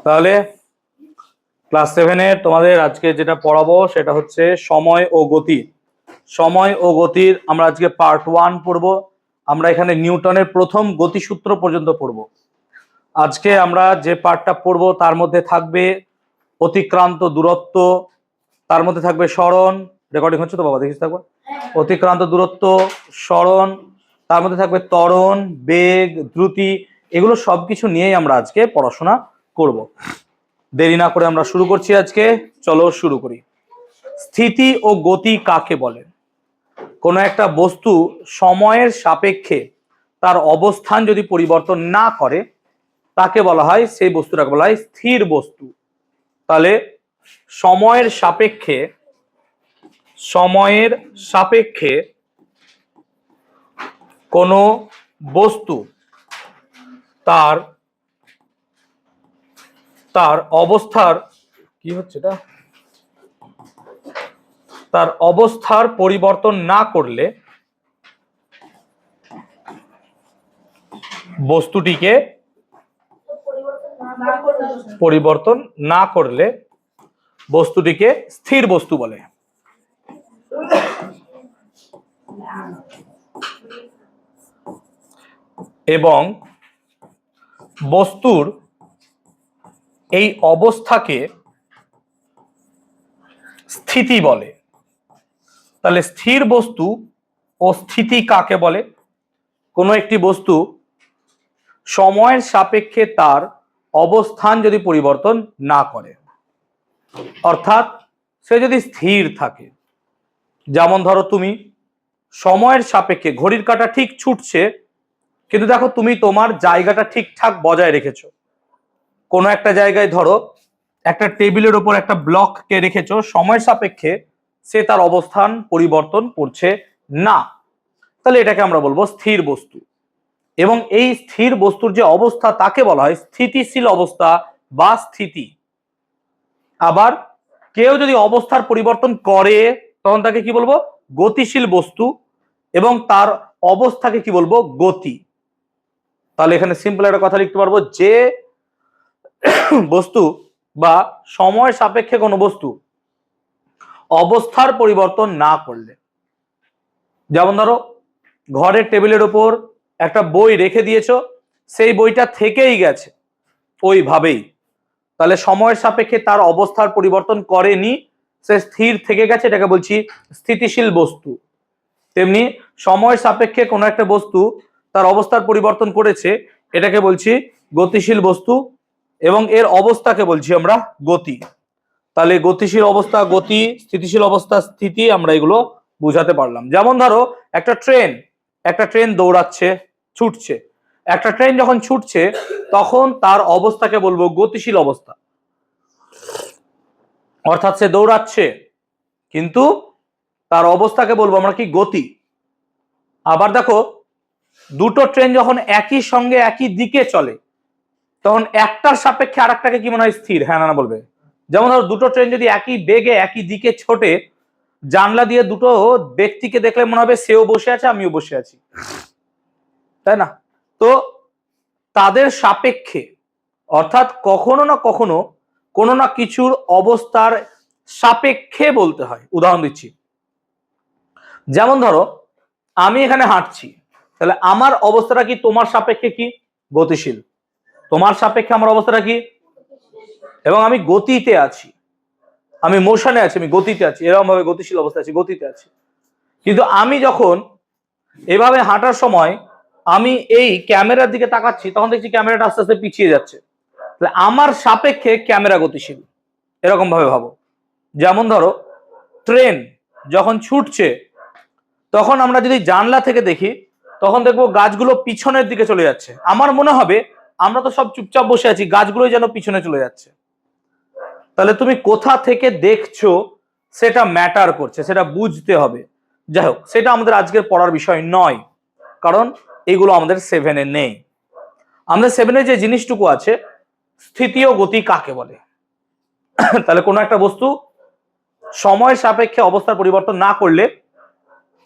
তাহলে ক্লাস 7-এর তোমাদের আজকে যেটা পড়াবো সেটা হচ্ছে সময় ও গতি। সময় ও গতির আমরা আজকে পার্ট 1 পড়বো। আমরা এখানে নিউটনের প্রথম গতিসূত্র পর্যন্ত পড়বো। আজকে আমরা যে পার্টটা পড়বো তার মধ্যে থাকবে অতিক্রান্ত দূরত্ব, তার মধ্যে থাকবে সরণ। রেকর্ডিং হচ্ছে তো বাবা, দেখিস থাকবো। অতিক্রান্ত দূরত্ব, সরণ, তার মধ্যে থাকবে ত্বরণ, বেগ, দ্রুতি, এগুলো সবকিছু নিয়েই আমরা আজকে পড়াশোনা করব। দেরি না করে আমরা শুরু করছি আজকে। চলো শুরু করি। স্থিতি ও গতি কাকে বলে? কোনো একটা বস্তু সময়ের সাপেক্ষে তার অবস্থান যদি পরিবর্তন না করে তাকে বলা হয়, সেই বস্তুটাকে বলা হয় স্থির বস্তু। তাহলে সময়ের সাপেক্ষে কোনো বস্তু তার অবস্থার কি হচ্ছে এটা, তার অবস্থার পরিবর্তন না করলে বস্তুটিকে স্থির বস্তু বলে। এবং বস্তুর এই অবস্থাকে স্থিতি বলে। তাহলে স্থির বস্তু ও স্থিতি কাকে বলে? কোনো একটি বস্তু সময়ের সাপেক্ষে তার অবস্থান যদি পরিবর্তন না করে, অর্থাৎ সে যদি স্থির থাকে। যেমন ধরো তুমি সময়ের সাপেক্ষে ঘড়ির কাঁটা ঠিক ছুটছে, কিন্তু দেখো তুমি তোমার জায়গাটা ঠিকঠাক বজায় রেখেছো। কোনো একটা জায়গায় ধরো একটা টেবিলের উপর একটা ব্লককে রেখেছো, সময়ের সাপেক্ষে সে তার অবস্থান পরিবর্তন করছে না, তাহলে এটাকে আমরা বলবো স্থির বস্তু। এবং এই স্থির বস্তুর যে অবস্থা তাকে বলা হয় স্থিতিশীল অবস্থা বা স্থিতি। আবার কেউ যদি অবস্থার পরিবর্তন করে তখন তাকে কি বলবো? গতিশীল বস্তু। এবং তার অবস্থাকে কি বলবো? গতি। তাহলে এখানে সিম্পল একটা কথা লিখতে পারবো, যে বস্তু বা সময় সাপেক্ষে কোনো বস্তু অবস্থার পরিবর্তন না করলে, যেমন ধরো ঘরের টেবিলের উপর একটা বই রেখে দিয়েছো, সেই বইটা থেকেই গেছে ওইভাবেই, তাহলে সময়ের সাপেক্ষে তার অবস্থার পরিবর্তন করেনি, সে স্থির থেকে গেছে, এটাকে বলছি স্থিতিশীল বস্তু। তেমনি সময়ের সাপেক্ষে কোনো একটা বস্তু তার অবস্থার পরিবর্তন করেছে, এটাকে বলছি গতিশীল বস্তু, এবং এর অবস্থাকে বলছি আমরা গতি। তাহলে গতিশীল অবস্থা গতি, স্থিতিশীল অবস্থা স্থিতি, আমরা এগুলো বুঝাতে পারলাম। যেমন ধরো একটা ট্রেন দৌড়াচ্ছে, ছুটছে। একটা ট্রেন যখন ছুটছে তখন তার অবস্থাকে বলবো গতিশীল অবস্থা, অর্থাৎ সে দৌড়াচ্ছে কিন্তু তার অবস্থাকে বলবো আমরা কি? গতি। আবার দেখো দুটো ট্রেন যখন একই সঙ্গে একই দিকে চলে তখন একটার সাপেক্ষে আরেকটাকে কি মনে হয়? স্থির। হ্যাঁ না বলবে? যেমন ধরো দুটো ট্রেন যদি একই বেগে একই দিকে ছোটে, জানলা দিয়ে দুটো ব্যক্তিকে দেখলে মনে হবে সেও বসে আছে আমিও বসে আছি, তাই না? তো তাদের সাপেক্ষে, অর্থাৎ কখনো না কখনো কোনো না কিছুর অবস্থার সাপেক্ষে বলতে হয়। উদাহরণ দিচ্ছি, যেমন ধরো আমি এখানে হাঁটছি, তাহলে আমার অবস্থাটা কি তোমার সাপেক্ষে কি? গতিশীল। তোমার সাপেক্ষে আমার অবস্থাটা কি? এবং আমি গতিতে আছি, আমি মোশনে আছি, আমি গতিতে আছি, এরকম ভাবে গতিশীল অবস্থা আছি, গতিতে আছি। কিন্তু আমি যখন এভাবে হাঁটার সময় আমি এই ক্যামেরার দিকে তাকাচ্ছি, তখন দেখছি ক্যামেরাটা আস্তে আস্তে পিছিয়ে যাচ্ছে, তাহলে আমার সাপেক্ষে ক্যামেরা গতিশীল। এরকম ভাবে ভাবো। যেমন ধরো ট্রেন যখন ছুটছে তখন আমরা যদি জানলা থেকে দেখি তখন দেখবো গাছগুলো পিছনের দিকে চলে যাচ্ছে, আমার মনে হবে আমরা তো সব চুপচাপ বসে আছি, গাছগুলোই যেন পিছনে চলে যাচ্ছে। তাহলে তুমি কোথা থেকে দেখছো সেটা ম্যাটার করছে, সেটা বুঝতে হবে। যাই হোক, সেটা আমাদের আজকের পড়ার বিষয় নয়, কারণ এগুলো আমাদের 7-এ নেই। আমাদের 7-এ যে জিনিসটুকু আছে, স্থিতি ও গতি কাকে বলে। তাহলে কোনো একটা বস্তু সময়ের সাপেক্ষে অবস্থার পরিবর্তন না করলে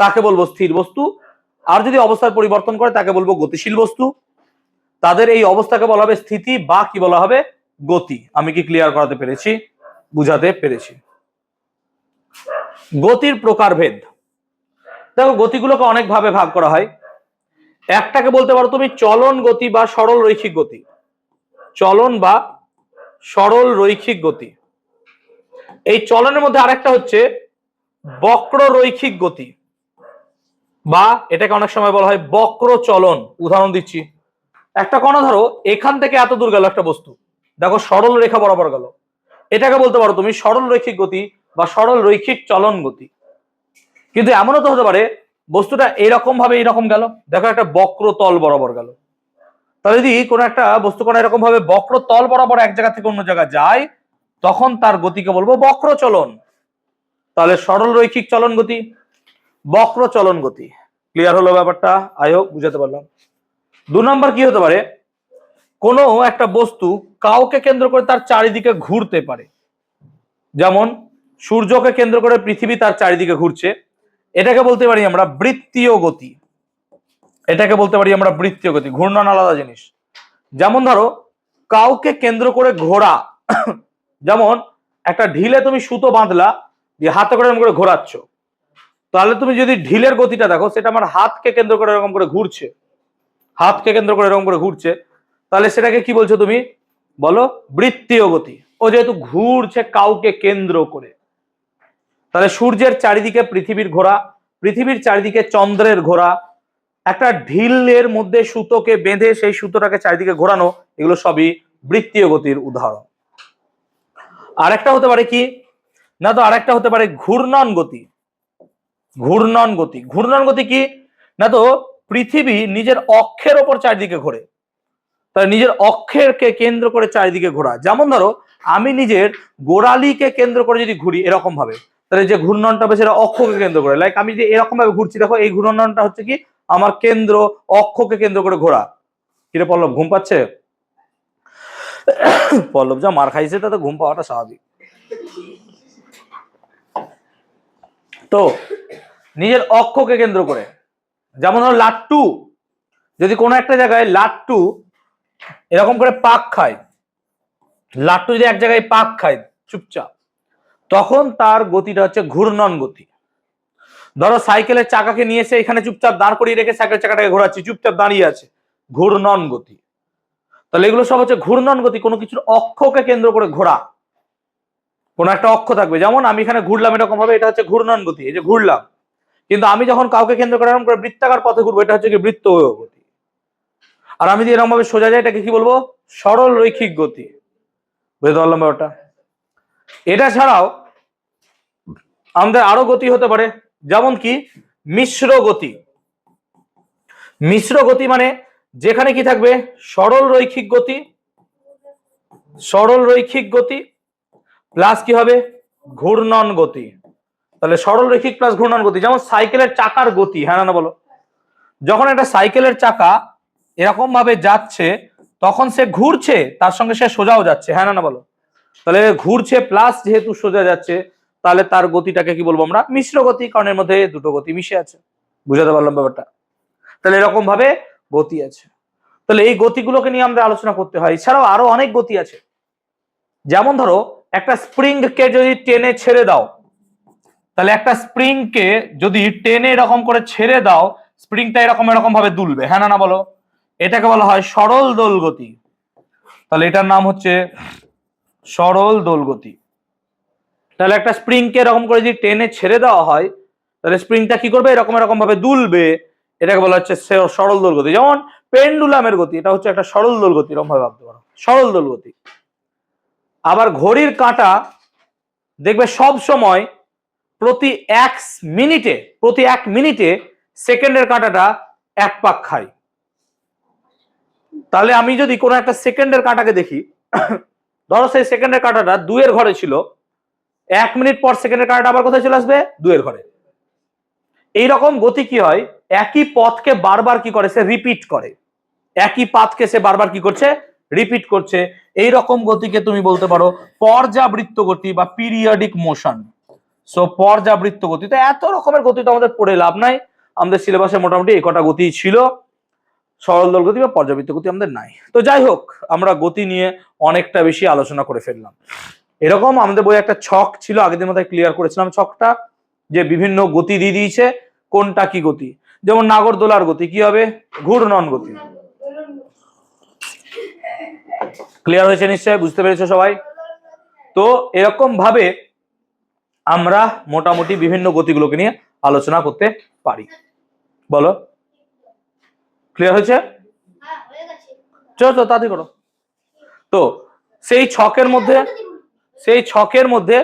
তাকে বলবো স্থির বস্তু, আর যদি অবস্থার পরিবর্তন করে তাকে বলবো গতিশীল বস্তু। তাদের এই অবস্থাকে বলা হবে স্থিতি বা কি বলা হবে? গতি। আমি কি ক্লিয়ার করাতে পেরেছি, বুঝাতে পেরেছি? গতির প্রকারভেদ। দেখো গতিগুলোকে অনেক ভাবে ভাগ করা হয়। একটাকে বলতে পারো তুমি চলন গতি বা সরল রৈখিক গতি। চলন বা সরল রৈখিক গতি। এই চলনের মধ্যে আরেকটা হচ্ছে বক্র রৈখিক গতি, বা এটাকে অনেক সময় বলা হয় বক্র চলন। উদাহরণ দিচ্ছি, একটা কণা ধরো এখান থেকে এত দূর গেল একটা বস্তু, দেখো সরল রেখা বরাবর গেল, এটাকে বলতে পারো তুমি সরল রৈখিক গতি বা সরল রৈখিক চলন গতি। কিন্তু এমনও তো হতে পারে বস্তুটা এরকম ভাবে এরকম গেল, দেখো একটা বক্র তল বরাবর গেল। তাহলে যদি কোনো একটা বস্তু কণা এরকম ভাবে বক্র তল বরাবর এক জায়গা থেকে অন্য জায়গায় যায়, তখন তার গতিকে বলবো বক্র চলন। তাহলে সরল রৈখিক চলন গতি, বক্র চলন গতি। ক্লিয়ার হলো ব্যাপারটা? আই হোপ বুঝাতে পারলাম। 2 নম্বর কি হতে পারে, কোনো একটা বস্তু কাউকে কেন্দ্র করে তার চারিদিকে ঘুরতে পারে। যেমন সূর্যকে কেন্দ্র করে পৃথিবী তার চারিদিকে ঘুরছে, এটাকে বলতে পারি আমরা বৃত্তীয় গতি। এটাকে বলতে পারি আমরা বৃত্তীয় গতি। ঘূর্ণন আলাদা জিনিস। যেমন ধরো কাউকে কেন্দ্র করে ঘোরা, যেমন একটা ঢিলে তুমি সুতো বাঁধলা, দিয়ে হাতে করে এরকম করে ঘোরাচ্ছ, তাহলে তুমি যদি ঢিলের গতিটা দেখো, সেটা আমার হাতকে কেন্দ্র করে এরকম করে ঘুরছে, হাতকে কেন্দ্র করে এরকম করে ঘুরছে, তাহলে সেটাকে কি বলছো তুমি? বলো বৃত্তীয় গতি। ও যেহেতু ঘুরছে কাউকে কেন্দ্র করে, তাহলে সূর্যের চারিদিকে পৃথিবীর ঘোরা, পৃথিবীর চারিদিকে চন্দ্রের ঘোরা, একটা ঢিলের মধ্যে সুতোকে বেঁধে সেই সুতোটাকে চারিদিকে ঘোরানো, এগুলো সবই বৃত্তীয় গতির উদাহরণ। আরেকটা হতে পারে কি না, তো আরেকটা হতে পারে ঘূর্ণন গতি। ঘূর্ণন গতি, ঘূর্ণন গতি কি না, তো পৃথিবী নিজের অক্ষের ওপর চারিদিকে ঘোরে, তাহলে নিজের অক্ষেরকে কেন্দ্র করে চারিদিকে ঘোরা। যেমন ধরো আমি নিজের গোড়ালিকে কেন্দ্র করে যদি ঘুরি এরকম ভাবে, তাহলে যে ঘূর্ণনটা হবে সেটা অক্ষকে কেন্দ্র করে। লাইক আমি যে এরকম ভাবে ঘুরছি, দেখো এই ঘূর্ণনটা হচ্ছে কি আমার কেন্দ্র অক্ষকে কেন্দ্র করে ঘোরা। কিরে পল্লব, ঘুম পাচ্ছে? পল্লব যা মার খাইছে তাতে ঘুম পাওয়াটা স্বাভাবিক। তো নিজের অক্ষকে কেন্দ্র করে, যেমন ধরো লাট্টু, যদি কোনো একটা জায়গায় লাট্টু এরকম করে পাক খায়, লাট্টু যদি এক জায়গায় পাক খায় চুপচাপ, তখন তার গতিটা হচ্ছে ঘূর্ণন গতি। ধরো সাইকেলের চাকাকে নিয়ে এসে এখানে চুপচাপ দাঁড় করিয়ে রেখে সাইকেলের চাকাটাকে ঘোরাচ্ছি, চুপচাপ দাঁড়িয়ে আছে, ঘূর্ণন গতি। তাহলে এগুলো সব হচ্ছে ঘূর্ণন গতি, কোনো কিছুর অক্ষকে কেন্দ্র করে ঘোরা। কোন একটা অক্ষ থাকবে, যেমন আমি এখানে ঘুরলাম এরকম ভাবে, এটা হচ্ছে ঘূর্ণন গতি, এই যে ঘুরলাম। কিন্তু আমি যখন কাউকে কেন্দ্র করে এরকম করে বৃত্তাকার পথে ঘুরবো, এটা হচ্ছে কি বৃত্ত গতি। আর আমি যদি এরকম ভাবে সোজা যাই, এটাকে কি বলবো? সরল রৈখিক গতি। বুঝতে পারলাম ব্যাপারটা? এটা ছাড়াও আমাদের আরো গতি হতে পারে, যেমন কি মিশ্র গতি। মিশ্র গতি মানে যেখানে কি থাকবে সরল রৈখিক গতি, সরল রৈখিক গতি প্লাস কি হবে ঘূর্ণন গতি। তাহলে সরল রৈখিক প্লাস ঘূর্ণন গতি। যেমন সাইকেলের চাকার গতি, হ্যাঁ না বলো? যখন একটা সাইকেলের চাকা এরকম ভাবে যাচ্ছে, তখন সে ঘুরছে, তার সঙ্গে সে সোজাও যাচ্ছে, হ্যাঁ না বলো? তাহলে ঘুরছে প্লাস যেহেতু সোজা যাচ্ছে, তাহলে তার গতিটাকে কি বলবো আমরা? মিশ্র গতি, কারণ এর মধ্যে দুটো গতি মিশে আছে। বুঝাতে পারলাম ব্যাপারটা? তাহলে এরকম ভাবে গতি আছে। তাহলে এই গতিগুলোকে নিয়ে আমরা আলোচনা করতে হয়। এছাড়াও আরো অনেক গতি আছে। যেমন ধরো একটা স্প্রিংকে যদি টেনে ছেড়ে দাও, তাহলে একটা স্প্রিংকে যদি টেনে এরকম করে ছেড়ে দাও, স্প্রিংটা এরকম এরকম ভাবে দুলবে, হ্যাঁ না বলো? এটাকে বলা হয় সরল দোল গতি। তাহলে এটার নাম হচ্ছে সরল দোল গতি। তাহলে একটা স্প্রিংকে এরকম করে যদি টেনে ছেড়ে দেওয়া হয়, তাহলে স্প্রিংটা কি করবে? এরকম এরকম ভাবে দুলবে, এটাকে বলা হচ্ছে সরল দোল গতি। যেমন পেন্ডুলামের গতি, এটা হচ্ছে একটা সরল দোল গতি, এরকম ভাবে ভাবতে পারো, সরল দোল গতি। আবার ঘড়ির কাঁটা দেখবে সব সময় প্রতি এক মিনিটে সেকেন্ডের কাঁটাটা এক পাক খায়। তাহলে আমি যদি কোনো একটা সেকেন্ডের কাঁটাকে দেখি, ধরো সেই সেকেন্ডের কাঁটাটা 2 এর ঘরে ছিল, 1 মিনিট পর সেকেন্ডের কাঁটাটা আবার কোথায় চলে আসবে? 2 এর ঘরে। এইরকম গতি কি হয়, একই পথকে বারবার কি করে? সে রিপিট করে। একই পাথকে সে বারবার কি করছে? রিপিট করছে। এই রকম গতিকে তুমি বলতে পারো পর্যাবৃত্ত গতি বা পিরিয়ডিক মোশন। সো পর্যাবৃত্ত গতি। তো এত রকমের গতি তো আমাদের পড়ে লাভ নাই, আমাদের সিলেবাসে মোটামুটি এই কটা গতি ছিল। সরল দোল গতি বা পর্যাবৃত্ত গতি আমাদের নাই। তো যাই হোক, আমরা গতি নিয়ে অনেকটা বেশি আলোচনা করে ফেললাম। এরকম আমাদের বই একটা ছক ছিল, আগের দিন মধ্যে ক্লিয়ার করেছিলাম ছকটা, যে বিভিন্ন গতি দিয়ে দিয়েছে, কোনটা কি গতি। যেমন নাগরদোলার গতি কি হবে? ঘূর্ণন গতি। ক্লিয়ার হয়েছে নিশ্চয়, বুঝতে পেরেছো সবাই? তো এরকম ভাবে আমরা মোটামুটি বিভিন্ন গতিগুলোকে নিয়ে আলোচনা করতে পারি। বলো, ক্লিয়ার হয়েছে? চলো তাড়াতাড়ি করো। তো সেই ছকের মধ্যে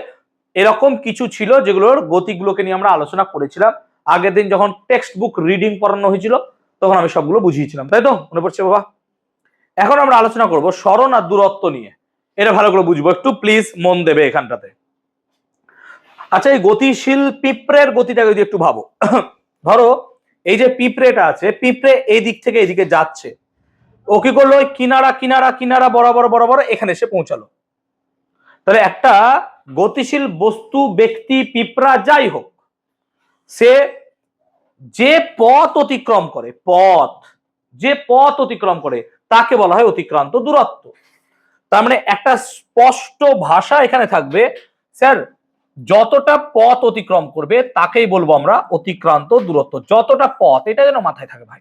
এরকম কিছু ছিল যেগুলোর গতিগুলোকে নিয়ে আমরা আলোচনা করেছিলাম আগের দিন যখন টেক্সট বুক রিডিং পড়ানো হয়েছিল, তখন আমি সবগুলো বুঝিয়েছিলাম, তাই তো? মনে পড়ছে বাবা? এখন আমরা আলোচনা করব সরণ আর দূরত্ব নিয়ে। এটা ভালো করে বুঝবো, একটু প্লিজ মন দেবে এখানটাতে। আচ্ছা, এই গতিশীল পিঁপড়ের গতিটাকে যদি একটু ভাবো, ধরো এই যে পিঁপড়েটা আছে, পিঁপড়ে এই দিক থেকে এইদিকে যাচ্ছে, ও কি করলো? ওই কিনারা কিনারা কিনারা বরাবর বরাবর এখানে এসে পৌঁছালো। তাহলে একটা গতিশীল বস্তু, ব্যক্তি, পিঁপড়া যাই হোক, সে যে পথ অতিক্রম করে, যে পথ অতিক্রম করে তাকে বলা হয় অতিক্রান্ত দূরত্ব। তার মানে একটা স্পষ্ট ভাষা এখানে থাকবে, স্যার যতটা পথ অতিক্রম করবে তাকেই বলবো আমরা অতিক্রান্ত দূরত্ব। যতটা পথ, এটা যেন মাথায় থাকে ভাই,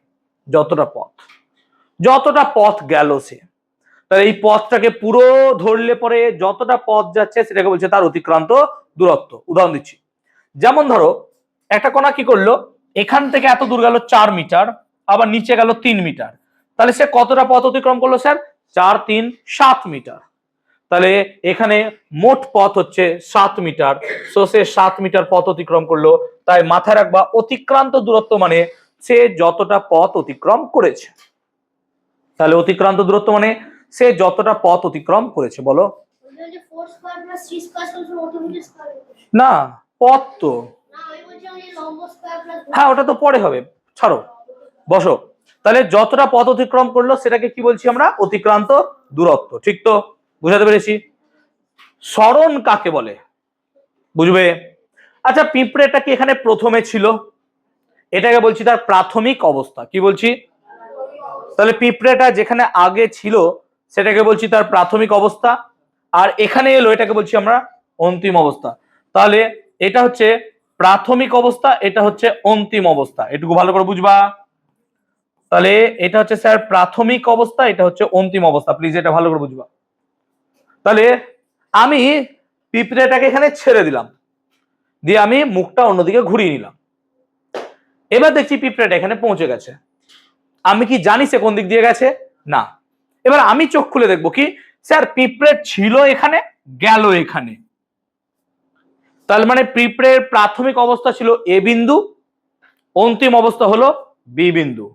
যতটা পথ গেল সে, তাহলে এই পথটাকে পুরো ধরলে পরে যতটা পথ যাচ্ছে সেটাকে বলছে তার অতিক্রান্ত দূরত্ব। উদাহরণ দিচ্ছি, যেমন ধরো একটা কণা কি করলো, এখান থেকে এত দূর গেল 4 মিটার, আবার নিচে গেল 3 মিটার, তাহলে সে কতটা পথ অতিক্রম করলো স্যার? 4 3 7 মিটার। তাহলে এখানে মোট পথ হচ্ছে 7 মিটার, সো সে 7 মিটার পথ অতিক্রম করলো। তাই মাথায় রাখবা, অতিক্রান্ত দূরত্ব মানে সে যতটা পথ অতিক্রম করেছে। তাহলে অতিক্রান্ত দূরত্ব মানে সে যতটা পথ অতিক্রম করেছে। বলো না, পথ তো, হ্যাঁ ওটা তো পরে হবে, ছাড়ো, বসো। তাহলে যতটা পথ অতিক্রম করলো সেটাকে কি বলছি আমরা? অতিক্রান্ত দূরত্ব। ঠিক তো? বুঝাতে পেরেছি? সরণ কাকে বলে বুঝবে? আচ্ছা, পিঁপড়েটা কি এখানে প্রথমে ছিল? এটাকে বলছি তার প্রাথমিক অবস্থা। কি বলছি? তাহলে পিঁপড়েটা যেখানে আগে ছিল সেটাকে বলছি তার প্রাথমিক অবস্থা, আর এখানে এলো এটাকে বলছি আমরা অন্তিম অবস্থা। তাহলে এটা হচ্ছে প্রাথমিক অবস্থা, এটা হচ্ছে অন্তিম অবস্থা, এটুকু ভালো করে বুঝবা। তাহলে এটা হচ্ছে স্যার প্রাথমিক অবস্থা, এটা হচ্ছে অন্তিম অবস্থা, প্লিজ এটা ভালো করে বুঝবা। তাহলে আমি পিঁপড়েটাকে এখানে ছেড়ে দিলাম, দিয়ে আমি মুখটা অন্যদিকে ঘুরিয়ে নিলাম। এবার দেখছি পিঁপড়েটা এখানে পৌঁছে গেছে। আমি কি জানি সে কোন দিক দিয়ে গেছে? না। এবার আমি চোখ খুলে দেখবো কি, স্যার পিঁপড়ে ছিল এখানে, গেল এখানে। তার মানে পিঁপড়ের প্রাথমিক অবস্থা ছিল এ বিন্দু, অন্তিম অবস্থা হলো বি বিন্দু।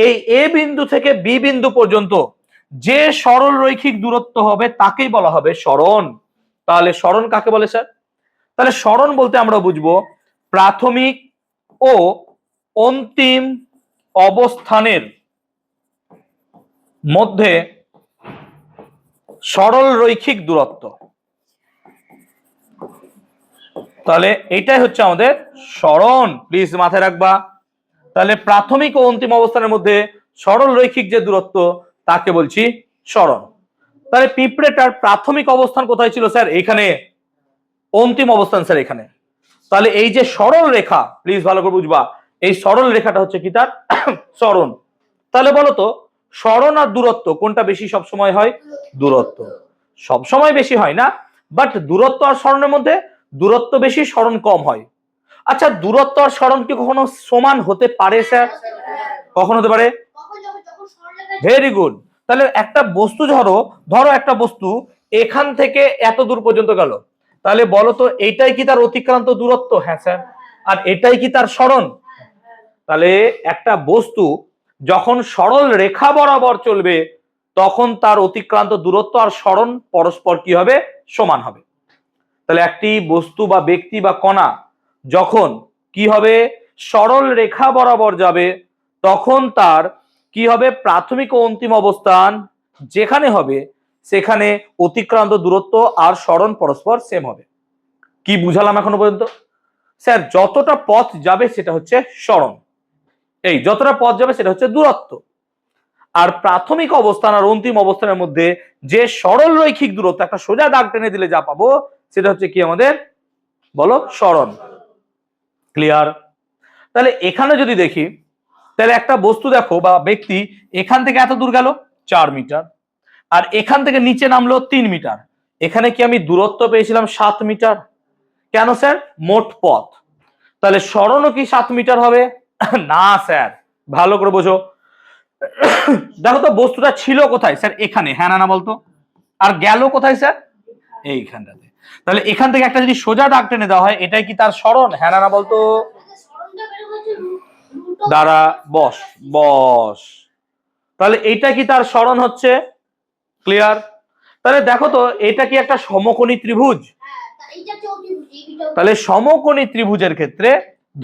এই এ বিন্দু থেকে বি বিন্দু পর্যন্ত যে সরল রৈখিক দূরত্ব হবে তাকেই বলা হবে সরণ। তাহলে সরণ কাকে বলে স্যার? তাহলে সরণ বলতে আমরা বুঝবো প্রাথমিক ও অন্তিম অবস্থানের মধ্যে সরল রৈখিক দূরত্ব। তাহলে এটাই হচ্ছে আমাদের সরণ, প্লিজ মাথায় রাখবা। তাহলে প্রাথমিক ও অন্তিম অবস্থানের মধ্যে সরল রৈখিক যে দূরত্ব তাকে বলছি সরণ। তাহলে পিঁপড়েটার প্রাথমিক অবস্থান কোথায় ছিল স্যার? এখানে। অন্তিম অবস্থান স্যার এখানে। তাহলে এই যে সরল রেখা, প্লিজ ভালো করে বুঝবা, এই সরল রেখাটা হচ্ছে কি তার সরণ। তাহলে বলো তো, সরণ আর দূরত্ব কোনটা বেশি সবসময় হয়? দূরত্ব। সবসময় বেশি হয় না, বাট দূরত্ব আর সরণের মধ্যে দূরত্ব বেশি, সরণ কম হয়। আচ্ছা, দূরত্ব আর সরণ কি কখনো সমান হতে পারে স্যার? কখন হতে পারে? Very good. তাহলে একটা বস্তু ধরো একটা বস্তু এখান থেকে এত দূর পর্যন্ত গেল, তাহলে বলো তো এইটাই কি তার অতিক্রান্ত দূরত্ব? হ্যাঁ স্যার। আর এটাই কি তার সরণ? তাহলে একটা বস্তু যখন সরল রেখা বরাবর চলবে তখন তার অতিক্রান্ত দূরত্ব আর সরণ পরস্পর কি হবে? সমান হবে। তাহলে একটি বস্তু বা ব্যক্তি বা কণা যখন কি হবে? সরল রেখা বরাবর যাবে তখন তার কি হবে? প্রাথমিক ও অন্তিম অবস্থান যেখানে হবে সেখানে অতিক্রান্ত দূরত্ব আর সরণ পরস্পর সেম হবে। কি বুঝালাম এখনো পর্যন্ত? স্যার যতটা পথ যাবে সেটা হচ্ছে সরণ, এই যতটা পথ যাবে সেটা হচ্ছে দূরত্ব। আর প্রাথমিক অবস্থান আর অন্তিম অবস্থানের মধ্যে যে সরল রৈখিক দূরত্ব, একটা সোজা দাগ টেনে দিলে যা পাবো সেটা হচ্ছে কি আমাদের, বলো, সরণ। ক্লিয়ার? তাহলে এখানে যদি দেখি, তাহলে একটা বস্তু দেখো বা ব্যক্তি এখান থেকে এত দূর গেল 4 মিটার, আর এখান থেকে নিচে নামলো 3 মিটার। এখানে কি আমি দূরত্ব পেয়েছিলাম 7 মিটার? কেন স্যার? মোট পথ। তাহলে সরণও কি 7 মিটার হবে? না স্যার, ভালো করে বোঝো। দেখো তো বস্তুটা ছিল কোথায় স্যার? এখানে, হ্যাঁ না বলতো? আর গেল কোথায় স্যার? এইখানটাতে। তাহলে এখান থেকে একটা যদি সোজা দাগ টেনে দেওয়া হয়, এটাই কি তার সরণ? হ্যাঁ না বলতো? দাঁড়া, বস বস। তাহলে এইটা কি তার সরণ হচ্ছে? ক্লিয়ার? তাহলে দেখো তো, এটা কি একটা সমকোণী ত্রিভুজ? তাহলে সমকোণী ত্রিভুজের ক্ষেত্রে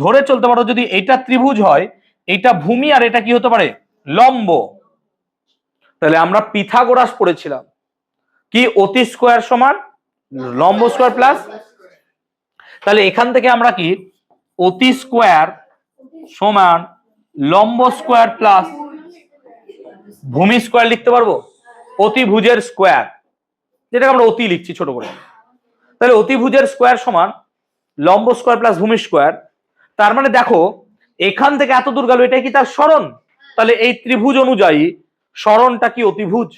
ধরে চলতে পারো, যদি এটা ত্রিভুজ হয়, এটা ভূমি আর এটা কি হতে পারে? লম্ব। তাহলে আমরা পিথাগোরাস পড়েছিলাম কি, অতি স্কয়ার সমান লম্ব স্কয়ার প্লাস। তাহলে এখান থেকে আমরা কি অতি স্কয়ার সমান লম্ব স্কয়ার প্লাস ভূমি স্কয়ার লিখতে পারবো? অতিভুজের স্কয়ার, যেটাকে আমরা অতি লিখছি ছোট করে। তাহলে অতিভুজের স্কয়ার সমান লম্ব স্কয়ার প্লাস ভূমি স্কয়ার। তার মানে দেখো, এখান থেকে এত দূর গেল, এটাই কি তার সরণ? তাহলে এই ত্রিভুজ অনুযায়ী সরণটা কি অতিভুজ।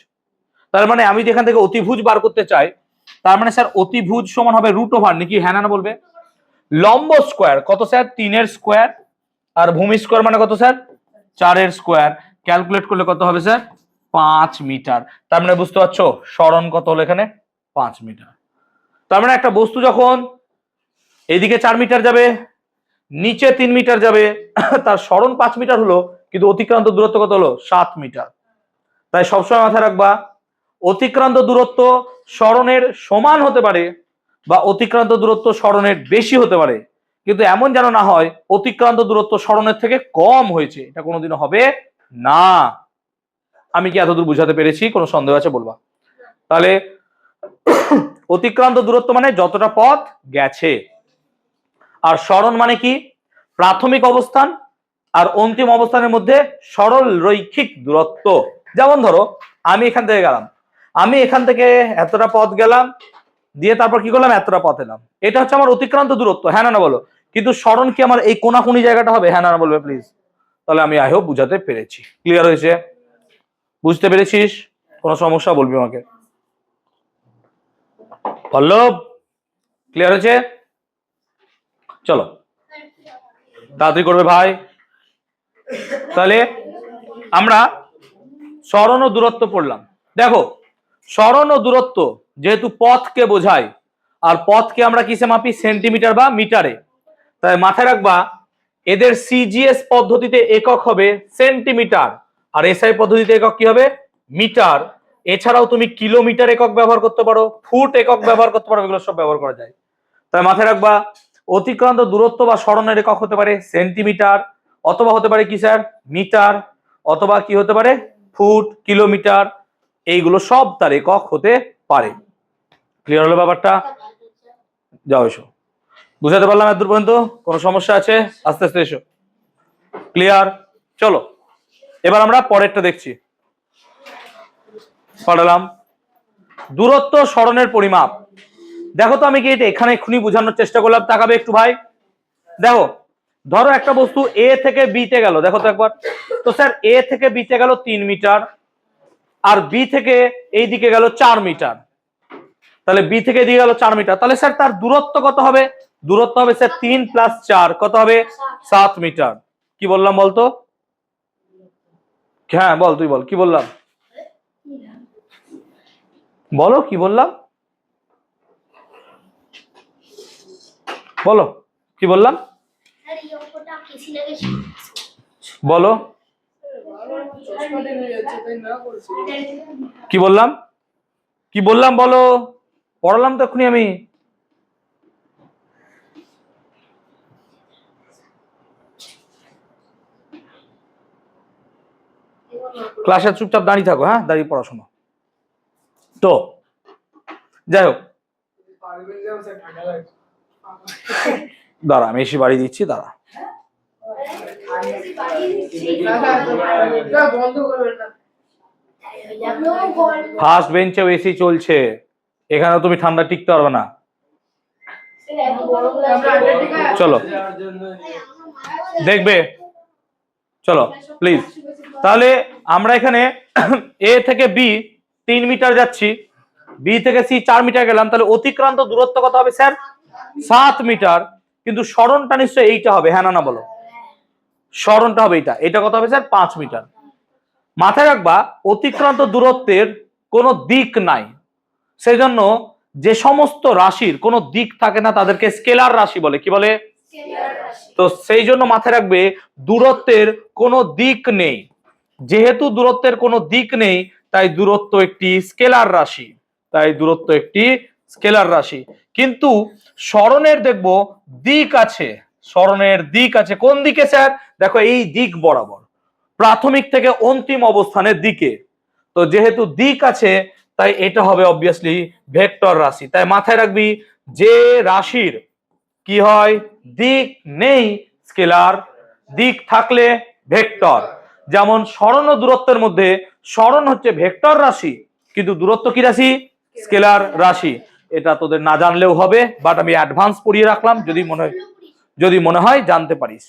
তার মানে আমি যেখান থেকে অতিভুজ বার করতে চাই, তার মানে স্যার অতিভুজ সমান হবে রুট ওভার, নাকি হ্যাঁ না বলবে? লম্ব স্কয়ার কত স্যার? 3 এর স্কয়ার। আর ভূমি স্কয়ার মানে কত স্যার? 4 এর স্কয়ার। ক্যালকুলেট করলে কত হবে স্যার? 5 মিটার। তার মানে বুঝতে পারছো সরণ কত হলো এখানে? 5 মিটার। তার মানে একটা বস্তু যখন এইদিকে 4 মিটার যাবে, নিচে 3 মিটার যাবে, তার সরণ 5 মিটার হলো, কিন্তু অতিক্রান্ত দূরত্ব কত হলো? 7 মিটার। তাই সবসময় মাথায় রাখবা, অতিক্রান্ত দূরত্ব সরণের সমান হতে পারে বা অতিক্রান্ত দূরত্ব সরণের বেশি হতে পারে, কিন্তু এমন যেন না হয় অতিক্রান্ত দূরত্ব সরণের থেকে কম হয়েছে, এটা কোনোদিনও হবে না। আমি কি এতদূর বুঝাতে পেরেছি? কোনো সন্দেহ আছে বলবা। তাহলে অতিক্রান্ত দূরত্ব মানে যতটা পথ গেছে, আর সরণ মানে কি? প্রাথমিক অবস্থান আর অন্তিম অবস্থানের মধ্যে সরল রৈখিক দূরত্ব। যেমন ধরো আমি এখান থেকে গেলাম, আমি এখান থেকে এতটা পথ গেলাম, দিয়ে তারপর কি করলাম? এতটা পথ এলাম, এটা হচ্ছে আমার অতিক্রান্ত দূরত্ব, হ্যাঁ না বলো? কিন্তু সরণ কি আমার এই কোনাকুনি জায়গাটা হবে? হ্যাঁ না বলবে প্লিজ? তাহলে আমি আই হোপ বুঝাতে পেরেছি। ক্লিয়ার হয়েছে? বুঝতে পেরেছিস? কোনো সমস্যা বলবি আমাকে। পল্লব, ক্লিয়ার হয়েছে? চলো তাড়াতাড়ি করবে ভাই। তাহলে আমরা সরণ ও দূরত্ব পড়লাম। দেখো, সরণ ও দূরত্ব যেহেতু পথকে বোঝায়, আর পথকে আমরা কিসে মাপি? সেন্টিমিটার বা মিটারে। তাই মাথায় রাখবা, এদের সিজিএস পদ্ধতিতে একক হবে সেন্টিমিটার, আর এসআই পদ্ধতিতে একক কি হবে? মিটার। এছাড়াও তুমি কিলোমিটার একক ব্যবহার করতে পারো, ফুট একক ব্যবহার করতে পারো, এগুলো সব ব্যবহার করা যায়। তাই মাথায় রাখবা, অতিক্রান্ত দূরত্ব বা সরণের একক হতে পারে সেন্টিমিটার, অথবা হতে পারে কি স্যার? মিটার, অথবা কি হতে পারে? ফুট, কিলোমিটার, এইগুলো সব তার একক হতে পারে। ক্লিয়ার হলো ব্যাপারটা? যাও এসো। বুঝাতে পারলাম এত পর্যন্ত? কোনো সমস্যা আছে? আস্তে আস্তে এসো। ক্লিয়ার? চলো এবার আমরা পরেরটা দেখছি। পাঠালাম দূরত্ব সরণের পরিমাপ। দেখো তো, আমি কি এটা এখানে এক্ষুনি বোঝানোর চেষ্টা করলাম? তাকাবে একটু ভাই। দেখো, ধরো একটা বস্তু এ থেকে বি তে গেল, দেখো তো একবার। তো স্যার এ থেকে বি তে গেল 3 মিটার, আর বি থেকে এই দিকে গেল 4 মিটার। তাহলে বি থেকে দিয়ে গেল 4 মিটার, তাহলে স্যার তার দূরত্ব কত হবে? দূরত্ব হবে স্যার 3 প্লাস 4, কত হবে? 7 মিটার। কি বললাম বলতো? হ্যাঁ বল, তুই বল কি বললাম, বলো কি বললাম, বলো কি বললাম, বলো কি বললাম, কি বললাম বলো, পড়ালাম তো এক্ষুনি আমি। ক্লাসে চুপচাপ দাঁড়িয়ে থাকো, হ্যাঁ দাঁড়িয়ে পড়াশোনা। তো যাই হোক, দাঁড়া আমি এসে বাড়ি দিচ্ছি, দাঁড়া। বন্ধ করবেন না। ফার্স্ট বেঞ্চেও এসি চলছে, এখানেও তুমি ঠান্ডা টিকতে পারবে না। চলো দেখবে, চলো প্লিজ। তাহলে আমরা এখানে এ থেকে বি 3 মিটার যাচ্ছি, বি থেকে সি 4 মিটার গেলাম, তাহলে অতিক্রান্ত দূরত্ব কত হবে স্যার? 7 মিটার। কিন্তু সরণটা নিশ্চয়ই এইটা হবে, হ্যাঁ না বলো? সরণটা হবে এটা, এটা কত হবে স্যার? 5 মিটার। মাথায় রাখবা অতিক্রান্ত দূরত্বের কোনো দিক নাই, সেজন্য যে সমস্ত রাশির কোনো দিক থাকে না তাদেরকে স্কেলার রাশি বলে। কি বলে? তো সেই জন্য মাথায় রাখবে দূরত্বের কোনো দিক নেই। যেহেতু দূরত্বের কোনো দিক নেই, তাই দূরত্ব একটি স্কেলার রাশি, তাই দূরত্ব একটি স্কেলার রাশি। কিন্তু সরণের দেখবো দিক আছে, সরণের দিক আছে। কোন দিকে স্যার? দেখো এই দিক বরাবর, প্রাথমিক থেকে অন্তিম অবস্থানের দিকে। তো যেহেতু দিক আছে তাই এটা হবে অবভিয়াসলি ভেক্টর রাশি। তাই মাথায় রাখবি যে রাশির কি হয়? দিক নেই স্কেলার, দিক থাকলে ভেক্টর। যেমন সরণ ও দূরত্বের মধ্যে সরণ হচ্ছে ভেক্টর রাশি, কিন্তু দূরত্ব কি রাশি? স্কেলার রাশি। এটা তোদের না জানলেও হবে, বাট আমি অ্যাডভান্স পড়িয়ে রাখলাম, যদি মনে হয় জানতে পারিস।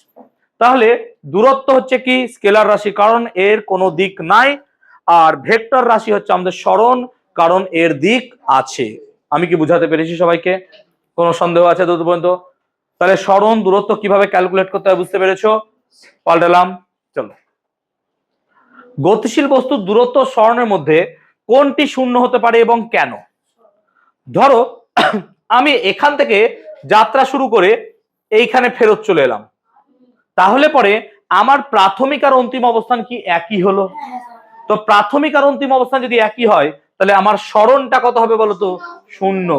তাহলে দূরত্ব হচ্ছে কি? স্কেলার রাশি, কারণ এর কোনো দিক নাই। আর ভেক্টর রাশি হচ্ছে আমাদের সরণ, কারণ এর দিক আছে। আমি কি বুঝাতে পেরেছি সবাইকে? কোনো সন্দেহ আছে দূর পর্যন্ত? তাহলে সরণ দূরত্ব কিভাবে ক্যালকুলেট করতে হয় বুঝতে পেরেছো? পাল্টালাম। চলো, গতিশীল বস্তুর দূরত্ব সরণের মধ্যে কোনটি শূন্য হতে পারে এবং কেন? ধরো আমি এখান থেকে যাত্রা শুরু করে এইখানে ফেরত চলে এলাম, তাহলে পরে আমার প্রাথমিক আর অন্তিম অবস্থান কি একই হলো? তো প্রাথমিক আর অন্তিম অবস্থান যদি একই হয়, তাহলে আমার সরণটা কত হবে বলতো? শূন্য।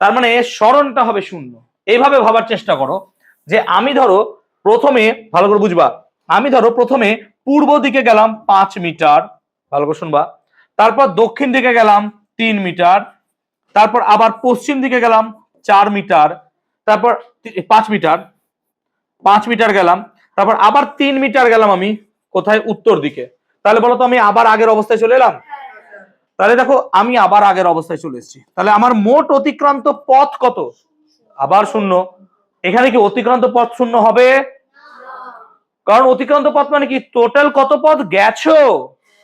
তার মানে সরণটা হবে শূন্য। এইভাবে ভাবার চেষ্টা করো যে আমি ধরো প্রথমে, ভালো করে বুঝবা, আমি ধরো প্রথমে পূর্ব দিকে গেলাম 5 মিটার, ভালো করে শুনবা, তারপর দক্ষিণ দিকে গেলাম 3 মিটার, তারপর আবার পশ্চিম দিকে গেলাম 4 মিটার, তারপর 5 মিটার, 5 মিটার গেলাম, তারপর আবার 3 মিটার গেলাম আমি কোথায়? উত্তর দিকে। তাহলে বলো তো আমি আবার আগের অবস্থায় চলে এলাম? তাহলে দেখো আমি আবার আগের অবস্থায় চলে এসেছি। তাহলে আমার মোট অতিক্রান্ত পথ কত? আবার শূন্য। এখানে কি অতিক্রান্ত পথ শূন্য হবে? কারণ অতিক্রান্ত পথ মানে কি? টোটাল কত পথ গেছো?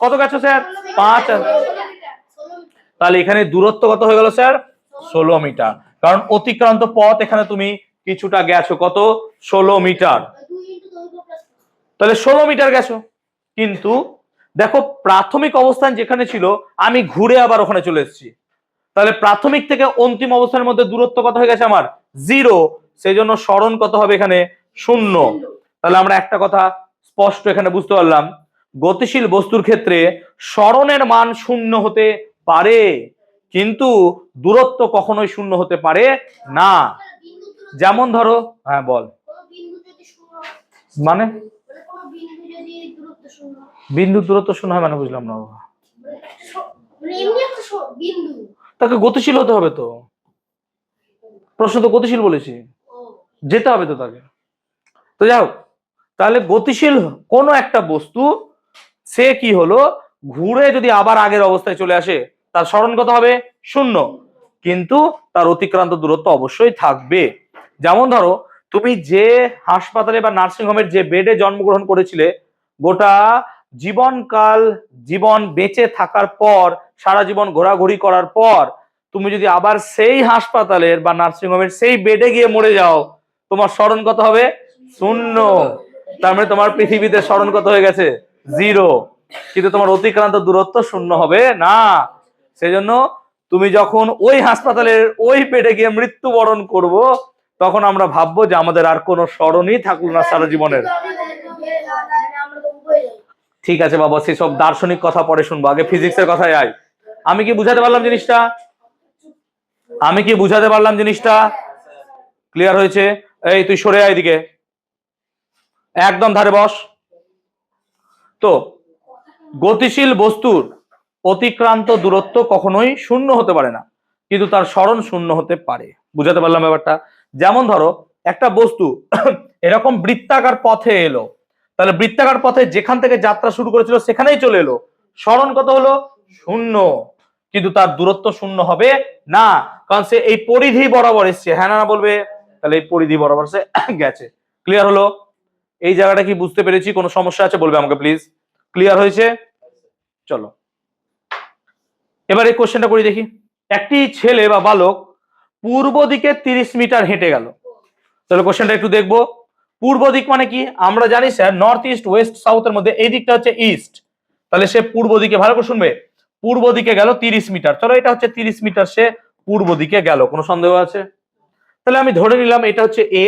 কত গেছো স্যার? 5। তাহলে এখানে দূরত্ব কত হয়ে গেল স্যার? 16 মিটার। কারণ অতিক্রান্ত পথ এখানে তুমি কিছুটা গেছো, কত? 16 মিটার। তাহলে 16 মিটার গেছো। কিন্তু দেখো প্রাথমিক অবস্থান যেখানে ছিল আমি ঘুরে আবার ওখানে চলে এসেছি, তাহলে প্রাথমিক থেকে অন্তিম অবস্থানের মধ্যে দূরত্ব কত হয়ে গেছে আমার? 0। সেই জন্য সরণ কত হবে এখানে? শূন্য। তাহলে আমরা একটা কথা স্পষ্ট এখানে বুঝতে পারলাম, গতিশীল বস্তুর ক্ষেত্রে সরণের মান শূন্য হতে পারে, কিন্তু দূরত্ব কখনোই শূন্য হতে পারে না। যেমন ধরো, হ্যাঁ বল। মানে বিন্দু দূরত্ব শূন্য হয় মানে বুঝলাম না। তাকে গতিশীল হতে হবে তো, প্রশ্ন তো গতিশীল বলেছি, যেতে হবে তো তাকে। তো যাও, তাহলে গতিশীল কোন একটা বস্তু সে কি হলো, ঘুরে যদি আবার আগের অবস্থায় চলে আসে তার সরণ কত হবে? শূন্য, কিন্তু তার অতিক্রান্ত দূরত্ব অবশ্যই থাকবে। যেমন ধরো তুমি যে হাসপাতালে বা নার্সিং হোমের যে বেডে জন্মগ্রহণ করেছিলে, গোটা জীবনকাল, জীবন বেঁচে থাকার পর, সারা জীবন ঘোরাঘুরি করার পর তুমি যদি আবার সেই হাসপাতালের বা নার্সিং হোমের সেই বেডে গিয়ে মরে যাও, তোমার স্মরণ কত হবে? শূন্য। তার মানে তোমার পৃথিবীতে স্মরণ কত হয়ে গেছে? 0। কিন্তু তোমার অতিক্রান্ত দূরত্ব শূন্য হবে না। সেজন্য তুমি যখন ওই হাসপাতালের ওই বেডে গিয়ে মৃত্যুবরণ করব, তখন আমরা ভাববো যে আমাদের আর কোনো স্মরণই থাকলো না সারা জীবনের। ঠিক আছে বাবা, সেসব দার্শনিক কথা পরে শুনবো, আগে ফিজিক্সের কথায় আয়। আমি কি বুঝাতে পারলাম জিনিসটা? আমি কি বুঝাতে পারলাম জিনিসটা? ক্লিয়ার হয়েছে? এই তুই সরে আয় এদিকে, একদম ধারে বস। তো গতিশীল বস্তুর অতিক্রান্ত দূরত্ব কখনোই শূন্য হতে পারে না, কিন্তু তার সরণ শূন্য হতে পারে। বুঝাতে পারলাম ব্যাপারটা? যেমন ধরো একটা বস্তু এরকম বৃত্তাকার পথে এলো, তাহলে বৃত্তাকার পথে যেখান থেকে যাত্রা শুরু করেছিল সেখানেই চলে এলো, সরণ কত হলো 0, কিন্তু তার দূরত্ব 0 হবে না, কারণ সে এই পরিধি বরাবর এসছে। হ্যাঁ না বলবে? তাহলে এই পরিধি বরাবর সে গেছে। ক্লিয়ার হলো? এই জায়গাটা কি বুঝতে পেরেছি? কোনো সমস্যা আছে বলবে আমাকে প্লিজ। ক্লিয়ার হয়েছে? চলো এবার এই কোশ্চেনটা করি দেখি। একটি ছেলে বা বালক পূর্ব দিকে 30 মিটার হেঁটে গেল। তাহলে কোশ্চেনটা একটু দেখবো। পূর্ব দিক মানে কি? আমরা জানি স্যার নর্থ ইস্ট ওয়েস্ট সাউথের মধ্যে এই দিকটা হচ্ছে ইস্ট, তাহলে সে পূর্ব দিকে, ভালো করে শুনবে, পূর্ব দিকে গেল 30 মিটার। চলো এটা হচ্ছে 30 মিটার, সে পূর্ব দিকে গেল, কোনো সন্দেহ আছে? তাহলে আমি ধরে নিলাম এটা হচ্ছে এ,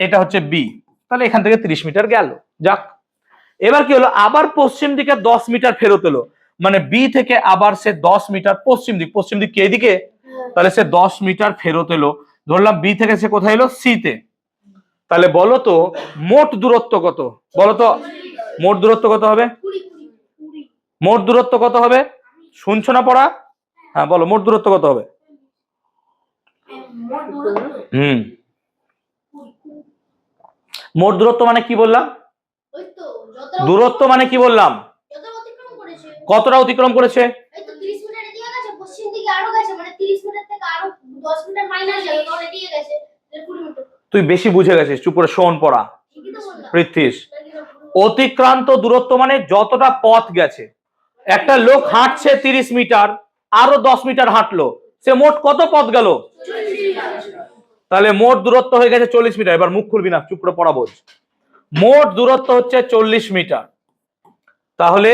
এটা হচ্ছে বি, তাহলে এখান থেকে 30 মিটার গেল, যাক। এবার কি হলো, আবার পশ্চিম দিকে 10 মিটার ফেরত এলো, মানে বি থেকে আবার সে 10 মিটার পশ্চিম দিক, পশ্চিম দিক কে দিকে, তাহলে সে 10 মিটার ফেরত এলো। ধরলাম বি থেকে সে কোথায় এলো, সি তে। তাহলে বলো তো মোট দূরত্ব কত? বলো তো মোট দূরত্ব কত হবে? মোট দূরত্ব কত হবে? শুনছো না পড়া? হ্যাঁ বলো, মোট দূরত্ব কত হবে? মোট দূরত্ব মানে কি বললাম? দূরত্ব মানে কি বললাম? কতটা অতিক্রম করেছে? তুই বেশি বুঝে গেছিস, চুপ করে শোন পড়া। পৃথ্বীশ, অতিক্রান্ত দূরত্ব মানে যতটা পথ গেছে। একটা লোক হাঁটছে 30 মিটার, আরো 10 মিটার হাঁটলো, সে মোট কত পথ গেল? তাহলে মোট দূরত্ব হয়ে গেছে 40 মিটার। এবার মুখ খুলবি না, চুপ করে পড়া বোঝ। মোট দূরত্ব হচ্ছে 40 মিটার। তাহলে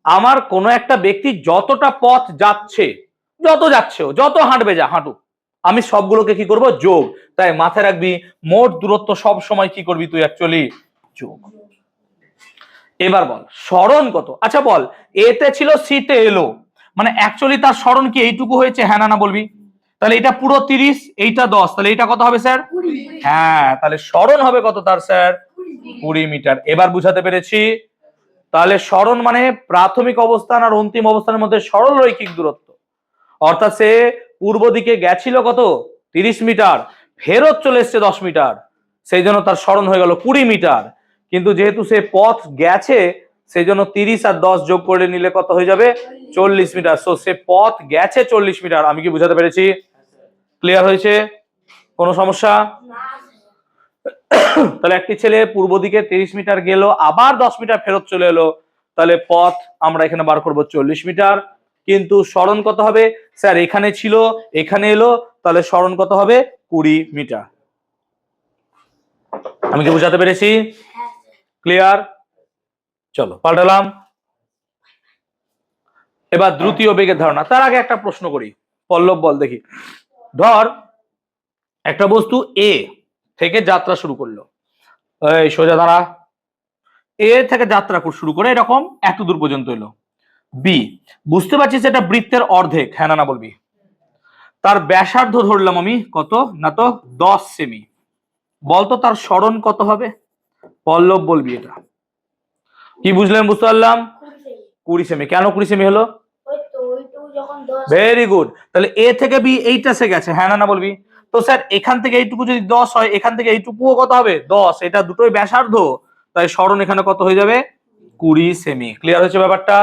আমার কোন একটা ব্যক্তি যতটা পথ যাচ্ছে, যত হাঁটবে, যা হাঁটুক, আমি সবগুলোকে কি করব? যোগ। তাই মাথায় রাখবি, মোট দূরত্ব সব সময় কি করবি তুই? অ্যাকচুয়ালি যোগ। এবার বল সরণ কত? আচ্ছা বল, এ তে ছিল, সি তে এলো, মানে অ্যাকচুয়ালি তার সরণ কি এইটুকু হয়েছে? হ্যাঁ না বলবি? তাহলে এটা পুরো 30, এইটা 10, তাহলে এটা কত হবে স্যার? হ্যাঁ, তাহলে সরণ হবে কত তার স্যার? 20 মিটার। এবার বুঝাতে পেরেছি? তাহলে সরণ মানে প্রাথমিক অবস্থান আর অন্তিম অবস্থানের মধ্যে সরল রৈখিক দূরত্ব। অর্থাৎ সে পূর্ব দিকে গেছিল কত? 30 মিটার, ফেরত চলে এসছে 10 মিটার, সেই জন্য তার সরণ হয়ে গেল 20 মিটার। কিন্তু যেহেতু সে পথ গেছে, সেই জন্য 30 আর 10 যোগ করে নিলে কত হয়ে যাবে? 40 মিটার। সো সে পথ গেছে 40 মিটার। আমি কি বুঝাতে পেরেছি? ক্লিয়ার হয়েছে? কোনো সমস্যা? তাহলে একটি ছেলে পূর্ব দিকে 30 মিটার গেল, আবার 10 মিটার ফেরত চলে এলো, তাহলে পথ আমরা এখানে বার করব 40 মিটার। কিন্তু সরণ কত হবে? স্যার এখানে ছিল, এখানে এলো, তাহলে সরণ কত হবে? 20 মিটার। আমি কি বুঝাতে পেরেছি? ক্লিয়ার? চলো পাল্টালাম। এবার দ্রুতীয় বেগের ধারণা। তার আগে একটা প্রশ্ন করি, পল্লব বল দেখি। ধর একটা বস্তু এ থেকে যাত্রা শুরু করলো, এই সোজা দাঁড়া, এ থেকে যাত্রা শুরু করে এরকম এত দূর পর্যন্ত এলো। বি, বুঝতে পারছিস এটা বৃত্তের অর্ধেক, হ্যাঁ না বলবি? তার ব্যাসার্ধ ধরলাম আমি কত না, তো 10 সেমি। বলতো তার সরণ কত হবে? পল্লব বলবি এটা। কি বুঝলেন? বুঝতে পারলাম 20 সেমি। কেন 20 সেমি হলো? Very good. তাহলে এ থেকে বি এইটা সে গেছে, হ্যাঁ না বলবি? তো স্যার এখান থেকে এইটুকু যদি 10 হয়, এখান থেকে এইটুকুও কত হবে? 10। এটা দুটোই ব্যাসার্ধ, তাই সরণ এখানে কত হয়ে যাবে? 20 সেমি। ক্লিয়ার হয়েছে ব্যাপারটা?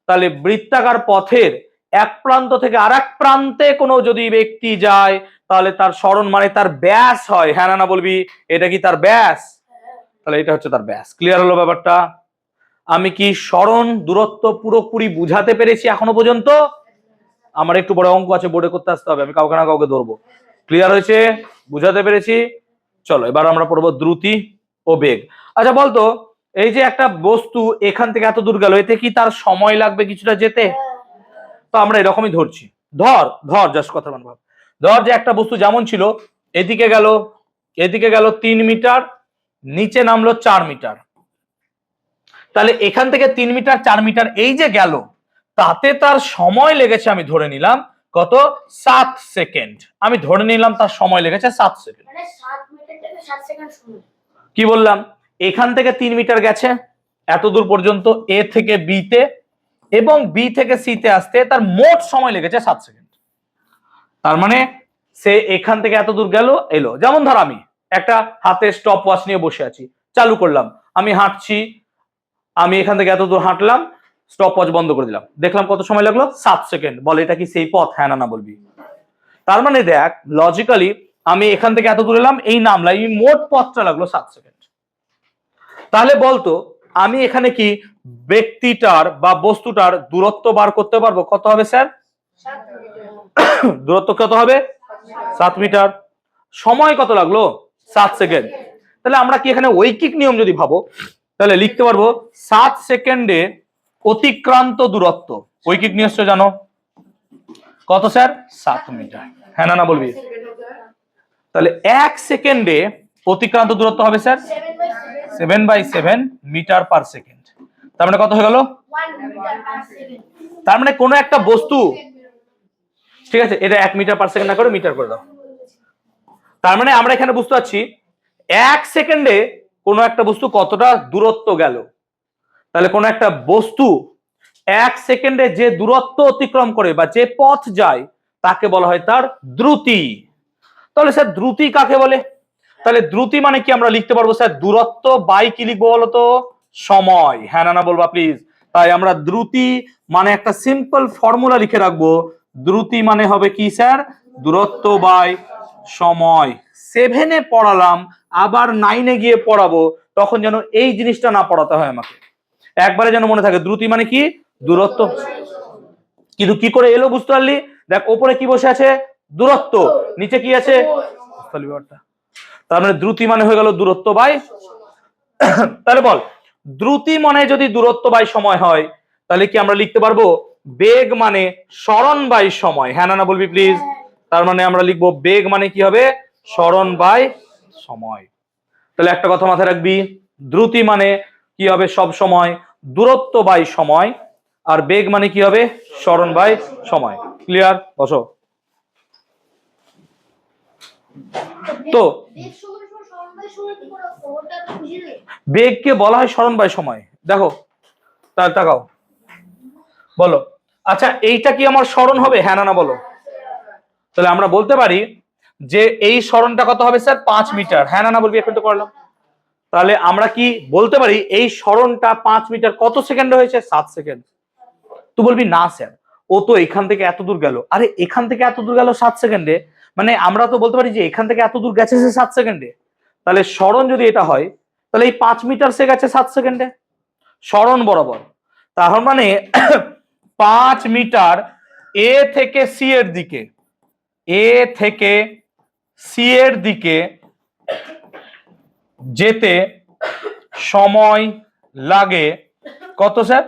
তাহলে বৃত্তাকার পথের এক প্রান্ত থেকে আরেক প্রান্তে কোনো যদি ব্যক্তি যায়, তাহলে তার সরণ মানে তার ব্যাস হয়, হ্যাঁ না বলবি? এটা কি তার ব্যাস? তাহলে এটা হচ্ছে তার ব্যাস। ক্লিয়ার হলো ব্যাপারটা? আমি কি সরণ দূরত্ব পুরোপুরি বুঝাতে পেরেছি এখনো পর্যন্ত? আমার একটু বড় অঙ্ক আছে, বোর্ডে করতে আসতে হবে, আমি কাউকে না কাউকে ধরবো। ক্লিয়ার হয়েছে? বুঝাতে পেরেছি? চলো এবার আমরা পড়বো দ্রুতি ও বেগ। আচ্ছা বলতো, এই যে একটা বস্তু এখান থেকে এত দূর গেল, এতে কি তার সময় লাগবে কিছুটা যেতে? তো আমরা এরকমই ধরছি। ধর ধর জাস্ট কথা মানব, ধর যে একটা বস্তু যেমন ছিল, এদিকে গেল 3 মিটার, নিচে নামলো 4 মিটার। তাহলে এখান থেকে 3 মিটার 4 মিটার এই যে গেল, তাতে তার সময় লেগেছে, আমি ধরে নিলাম কত? 7 সেকেন্ড। আমি ধরে নিলাম তার সময় লেগেছে 7 সেকেন্ড। কি বললাম? এখান থেকে 3 মিটার গেছে এত দূর পর্যন্ত, এ থেকে বি তে, এবং বি থেকে সি তে আসতে তার মোট সময় লেগেছে 7 সেকেন্ড। তার মানে সে এখান থেকে এত দূর গেল, এলো। যেমন ধর আমি একটা হাতে স্টপ ওয়াচ নিয়ে বসে আছি, চালু করলাম, আমি হাঁটছি, আমি এখান থেকে এত দূর হাঁটলাম, স্টপ ওয়াচ বন্ধ করে দিলাম, দেখলাম কত সময় লাগলো 7 সেকেন্ড। বল এটা কি সেই পথ? হ্যাঁ না বলবি। তার মানে দেখ লজিক্যালি আমি এখান থেকে এত দূর এলাম, এই নামলাম, এই মোট পথটা লাগলো 7 সেকেন্ড। তাহলে বলতো আমি এখানে কি ব্যক্তিটার বা বস্তুটার দূরত্ব বার করতে পারবো? কত হবে স্যার? দূরত্ব কত হবে? 7 মিটার। সময় কত লাগলো? 7 সেকেন্ড। তাহলে আমরা কি এখানে ঐকিক নিয়ম যদি ভাবো তাহলে লিখতে পারবো 7 সেকেন্ডে অতিক্রান্ত দূরত্ব। ঐকিক নিয়ম জানো কত স্যার? 7 মিটার। হ্যাঁ না বলবি? তাহলে 1 সেকেন্ডে অতিক্রান্ত দূরত্ব হবে স্যার 7/7 মিটার পার সেকেন্ড। তার মানে কত হয়ে গেল? 1 মিটার পার সেকেন্ড। তার মানে কোনো একটা বস্তু, ঠিক আছে এটা 1 মিটার পার সেকেন্ড না করে মিটার করে দাও। তার মানে আমরা এখানে বুঝতে পারছি 1 সেকেন্ডে কোনো একটা বস্তু কতটা দূরত্ব গেল। তাহলে কোনো একটা বস্তু 1 সেকেন্ডে যে দূরত্ব অতিক্রম করে বা যে পথ যায় তাকে বলা হয় তার দ্রুতি। তাহলে স্যার দ্রুতি কাকে বলে? তাহলে দ্রুতি মানে কি আমরা লিখতে পারবো স্যার দূরত্ব বাই কি লিখবো বলতো? সময়। হ্যাঁ না বলবা প্লিজ। তাই আমরা দ্রুতি মানে একটা সিম্পল ফর্মুলা লিখে রাখবো, দ্রুতি মানে হবে কি স্যার? দূরত্ব বাই সময়। 7-এ পড়ালাম, আবার 9-এ গিয়ে পড়াবো, তখন যেন এই জিনিসটা না পড়াতে হয় আমাকে, একবারে যেন মনে থাকে দ্রুতি মানে কি? দূরত্ব। কিন্তু কি করে এলো বুঝতে পারলি? দেখ ওপরে কি বসে আছে? দূরত্ব, নিচে কি আছে? তার মানে দ্রুতি মানে হয়ে গেল দূরত্ব বাই। তাহলে বল দ্রুতি মানে যদি দূরত্ব বাই সময় হয় তাহলে কি আমরা লিখতে পারবো বেগ মানে সরণ বাই সময়? হ্যাঁ না বলবি প্লিজ? তার মানে আমরা লিখবো বেগ মানে কি হবে? সরণ বাই সময়। তাহলে একটা কথা মাথায় রাখবি, দ্রুতি মানে কি হবে? সব সময় দূরত্ব বাই সময়, আর বেগ মানে কি হবে? সরণ বাই সময়। ক্লিয়ার? বসো। তো বেগকে বলা হয় সরণ বাই সময়। দেখো তার তাকাও, বলো আচ্ছা এইটা কি আমার সরণ হবে? হ্যাঁ না বলো। তাহলে আমরা বলতে পারি যে এই সরণটা কত হবে স্যার? 5 মিটার। হ্যাঁ না বলবি? এখন তো করলাম। তাহলে আমরা কি বলতে পারি এই সরণটা 5 মিটার কত সেকেন্ড হয়েছে? 7 সেকেন্ড। তুই বলবি না স্যার ও তো এখান থেকে এত দূর গেল। আরে এখান থেকে এত দূর গেল 7 সেকেন্ডে, মানে আমরা তো বলতে পারি যে এখান থেকে এত দূর গেছে সে 7 সেকেন্ডে। তাহলে সরণ যদি এটা হয় তাহলে এই 5 মিটার সে গেছে 7 সেকেন্ডে সরণ বরাবর। তার মানে 5 মিটার এ থেকে সি এর দিকে, এ থেকে সি এর দিকে যেতে সময় লাগে কত স্যার?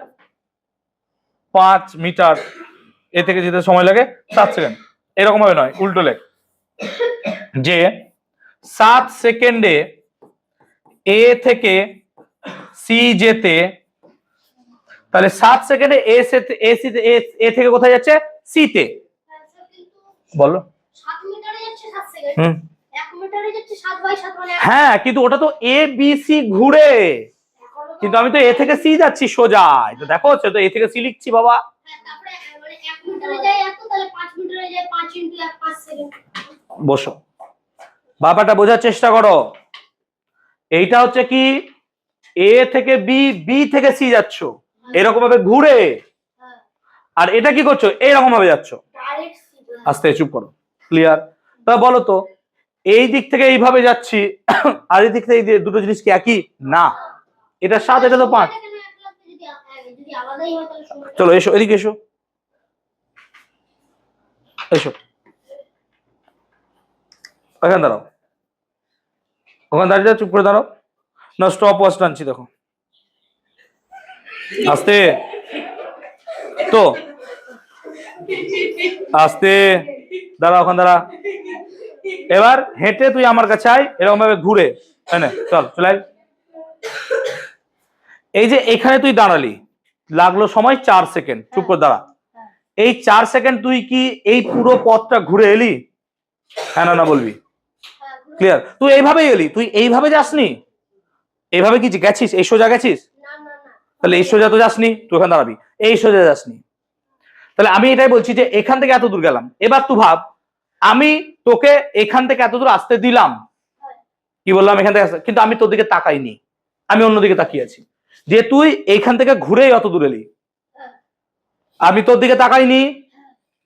5 মিটার এ থেকে যেতে সময় লাগে 7 সেকেন্ড। এরকম ভাবে নয়, উল্টো লেখ যে 7 সেকেন্ডে এ থেকে সি যেতে, তাহলে 7 সেকেন্ডে এ থেকে কোথায় যাচ্ছে? সি তে। বলো 7 মিটারে যাচ্ছে 7 সেকেন্ড। 1 মিটারে যাচ্ছে 7/7 মানে হ্যাঁ কিন্তু ওটা তো এ বি সি ঘুরে, কিন্তু আমি তো এ থেকে সি যাচ্ছি সোজা। এটা দেখো হচ্ছে তো এ থেকে সি লিখছি বাবা। তারপরে মানে 1 মিটারে যায় এত, তাহলে 5 মিটারে যায় 5 * 1 5 সেকেন্ড। বসো ব্যাপারটা বোঝার চেষ্টা করো। এইটা হচ্ছে কি এ থেকে বি, বি থেকে সি যাচ্ছ এরকম ভাবে ঘুরে, আর এটা কি করছো? এইরকম ভাবে যাচ্ছ। আস্তে চুপ করো। ক্লিয়ার? তা বলো তো এই দিক থেকে এইভাবে যাচ্ছি আর এই দিক থেকে এই দুটো জিনিস কি একই? না, এটা 7 এটা তো 5। যদি আলাদাই হয় তাহলে সময়। চলো এসো এদিকে এসো, এসো ওখানে দাঁড়াও, ওখানে দাঁড়িয়ে যাও, চুপ করে দাঁড়াও না। স্টপ ওয়াচ টানছি দেখো, আস্তে তো আস্তে দাঁড়া, ওখানে দাঁড়া। এবার হেঁটে তুই আমার কাছে আয়, এরকম ভাবে ঘুরে চল চলে আয়। এই যে এখানে তুই দাঁড়ালি, লাগলো সময় 4 সেকেন্ড। চুপ করে দাঁড়া। এই 4 সেকেন্ড তুই কি এই পুরো পথটা ঘুরে এলি? হ্যাঁ না বলবি? ক্লিয়ার? তুই এইভাবেই এলি, তুই এইভাবে যাসনি, এইভাবে কি গেছিস? এই সোজা গেছিস? তাহলে এই সোজা তো যাসনি, তুই ওখানে দাঁড়াবি। এই সোজা যাসনি। তাহলে আমি এটাই বলছি যে এখান থেকে এত দূর গেলাম। এবার তুই ভাব আমি তোকে এখান থেকে এত দূর আসতে দিলাম, কি বললাম এখান থেকে, কিন্তু আমি তোর দিকে তাকাইনি, আমি অন্যদিকে তাকিয়ে আছি, যে তুই এইখান থেকে ঘুরেই অত দূর এলি। আমি তোর দিকে তাকাইনি,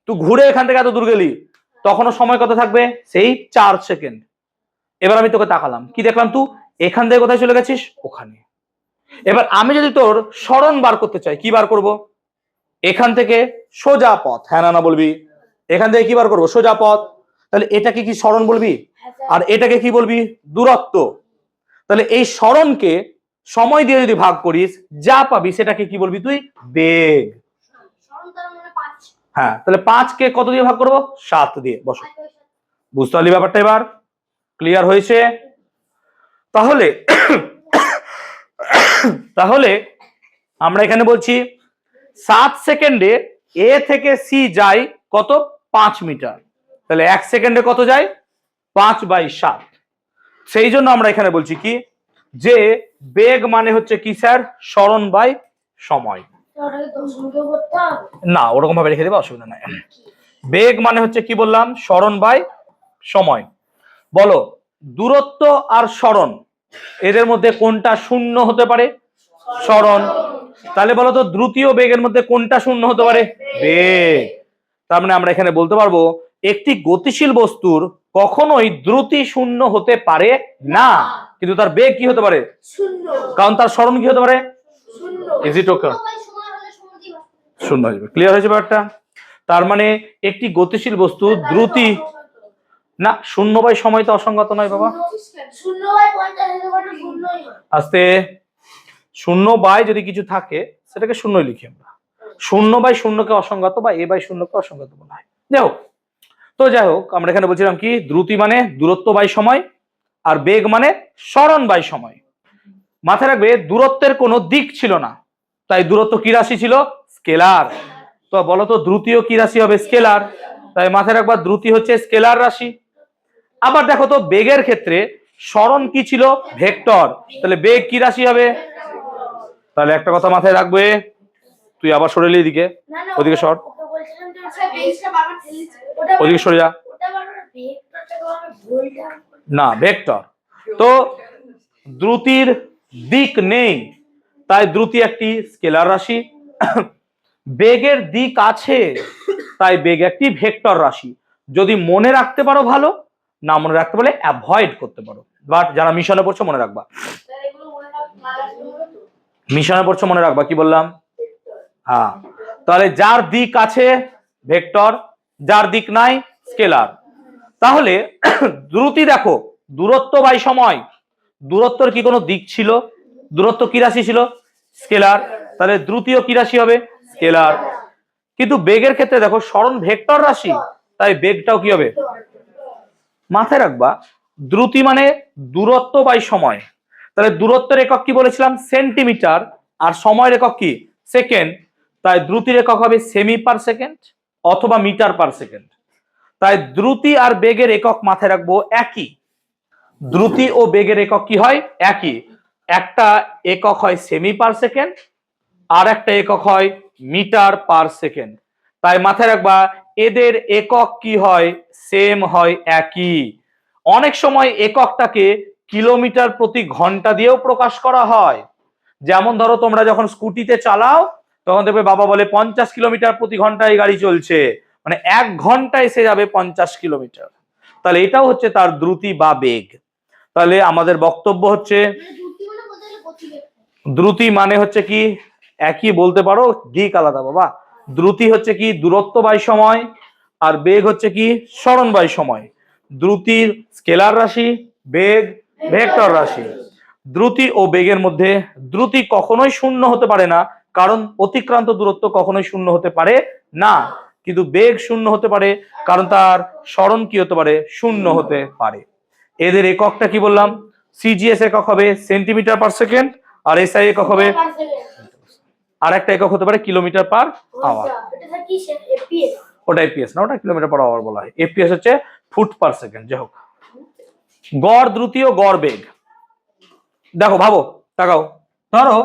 তুই ঘুরে এখান থেকে এত দূর গেলি, তখনও সময় কত থাকবে? সেই 4 সেকেন্ড। এবার আমি তোকে তাকালাম, কি দেখলাম? তুই এখান থেকে কোথায় চলে গেছিস? ওখানে। এবার আমি যদি তোর সরণ বার করতে চাই, কি বার করব? এখান থেকে সোজা পথ, হ্যাঁ না না বলবি? এখান থেকে কি বার করবো? সোজা পথ। তাহলে এটাকে কি সরণ বলবি? আর এটাকে কি বলবি? দূরত্ব। তাহলে এই সরণকে সময় দিয়ে যদি ভাগ করিস, যা পাবি সেটাকে কি বলবি তুই? বেগ। সরণ তার মানে 5। হ্যাঁ, তাহলে 5 কে কত দিয়ে ভাগ করবো? 7 দিয়ে। বসো। বুঝতে পারলি ব্যাপারটা? এবার ক্লিয়ার হয়েছে? তাহলে তাহলে আমরা এখানে বলছি 7 সেকেন্ডে এ থেকে সি যায় কত? 5 মিটার। তাহলে 1 সেকেন্ডে কত যায়? 5/7। সেই জন্য আমরা এখানে বলছি কি, যে বেগ মানে হচ্ছে কি স্যার? সরণ বাই সময়। না, ওরকম ভাবে রেখে দেবে, অসুবিধা নাই। বেগ মানে হচ্ছে কি বললাম? সরণ বাই সময়। বলো, দূরত্ব আর সরণ এদের মধ্যে কোনটা শূন্য হতে পারে? সরণ। তাহলে বলো তো, দ্রুতি ও বেগের মধ্যে কোনটা শূন্য হতে পারে? বেগ। তার মানে আমরা এখানে বলতে পারবো একটি গতিশীল বস্তুর কখনোই দ্রুতি শূন্য হতে পারে না, কিন্তু তার বেগ কি হতে পারে? কারণ তার সরণ কি হতে পারে? ইজ ইট ওকে? শূন্য হয়ে যাবে। ক্লিয়ার হয়েছে ব্যাপারটা? তার মানে একটি গতিশীল বস্তু দ্রুতি না, 0/সময় তো অসংগত নয় বাবা। আস্তে। 0 যদি কিছু থাকে সেটাকে শূন্যই লিখি আমরা। 0/0 কে অসংগত বা a/0 কে অসংগত বলা হয়। যাই হোক, আমরা এখানে বলছিলাম কি, দ্রুতি মানে দূরত্ব বাই সময়, আর বেগ মানে সরণ বাই সময়। মাথায় রাখবে, দূরত্বের কোনো দিক ছিল না, তাই দূরত্ব কি রাশি ছিল? স্কেলার। তো বলতো, দ্রুতিও কি রাশি হবে? স্কেলার। তাই মাথায় রাখবা, দ্রুতি হচ্ছে স্কেলার রাশি। আবার দেখো তো, বেগের ক্ষেত্রে সরণ কি ছিল? ভেক্টর। তাহলে বেগ কি রাশি হবে? তাহলে একটা কথা মাথায় রাখবে, তুই আবার সরে এলি এদিকে, ওদিকে সর, ওদিকে সরে যা। না, ভেক্টর তো দ্রুতির দিক নেই, তাই দ্রুতি একটি স্কেলার রাশি। বেগের দিক আছে, তাই বেগ একটি ভেক্টর রাশি। যদি মনে রাখতে পারো ভালো, না মনে রাখতে পারলে অ্যাভয়েড করতে পারো। বাট যারা মিশনে পড়ছো মনে রাখবা, মিশনে পড়ছো মনে রাখবা কি বললাম? হ্যাঁ, তাহলে যার দিক আছে ভেক্টর, যার দিক নাই স্কেলার। তাহলে দ্রুতি দেখো, দূরত্ব বাই সময়, দূরত্বের কি কোনো দিক ছিল? দূরত্ব কি রাশি ছিল? স্কেলার। তাহলে দ্রুতিও কি রাশি হবে? স্কেলার। কিন্তু বেগের ক্ষেত্রে দেখো, সরণ ভেক্টর রাশি, তাই বেগটাও কি হবে? মাথায় রাখবা, দ্রুতি মানে দূরত্ব বাই সময়। তাহলে দূরত্বের একক কি বলেছিলাম? সেন্টিমিটার। আর সময়ের একক কি? সেকেন্ড। তাই দ্রুতির একক হবে সেমি পার সেকেন্ড অথবা মিটার পার সেকেন্ড। তাই দ্রুতি আর বেগের একক মাথায় রাখবো একই। দ্রুতি ও বেগের একক কি হয়? একই। একটা একক হয় সেমি পার সেকেন্ড, আর একটা একক হয় মিটার পার সেকেন্ড। তাই মাথায় রাখবা, এদের একক কি হয়? সেম হয়, একই। অনেক সময় এককটাকে কিলোমিটার প্রতি ঘন্টা দিয়েও প্রকাশ করা হয়। যেমন ধরো, তোমরা যখন স্কুটিতে চালাও তখন দেখবে বাবা বলে 50 কিলোমিটার প্রতি ঘন্টায় গাড়ি চলছে, মানে 1 ঘন্টায় এসে যাবে 50 কিলোমিটার। তাহলে এটাও হচ্ছে তার দ্রুতি বা বেগ। তাহলে আমাদের বক্তব্য হচ্ছে, দ্রুতি মানে হচ্ছে কি, একই বলতে পারো, দিক আলাদা বাবা। দ্রুতি হচ্ছে কি? দূরত্ব বাই সময়। আর বেগ হচ্ছে কি? সরণ বাই সময়। দ্রুতির স্কেলার রাশি, বেগ ভেক্টর রাশি। দ্রুতি ও বেগের মধ্যে দ্রুতি কখনোই শূন্য হতে পারে না, কারণ অতিক্রান্ত দূরত্ব কখনোই শূন্য হতে পারে না। কিন্তু বেগ শূন্য হতে পারে, কারণ তার সরণ কি হতে পারে? শূন্য হতে পারে। এদের এককটা কি বললাম? সিজিএস একক হবে সেন্টিমিটার পার সেকেন্ড, আর এসআই একক হবে, আর একটা একক হতে পারে কিলোমিটার পার আওয়ার। ওটা এপিএস না, ওটা কিলোমিটার পার আওয়ার বলা হয়। এপিএস হচ্ছে ফুট পার সেকেন্ড। যাই হোক, গড় দ্রুতি ও গড় বেগ দেখো, ভাবো, তাকাও। ধরো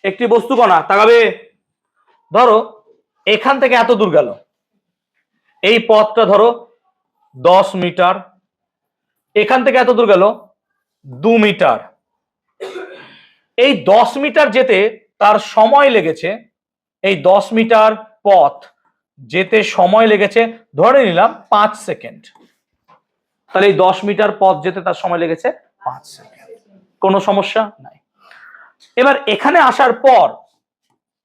একটি বস্তু কণা, তাকাবে। ধরো এখান থেকে এত দূর গেল, এই পথটা ধরো 10 মিটার, এখান থেকে এত দূর গেল 2 মিটার। এই 10 মিটার যেতে তার সময় লেগেছে, এই 10 মিটার পথ যেতে সময় লেগেছে ধরে নিলাম 5 সেকেন্ড, তাহলে এই 10 মিটার পথ যেতে তার সময় লেগেছে 5 সেকেন্ড। কোনো সমস্যা নাই। এবার এখানে আসার পর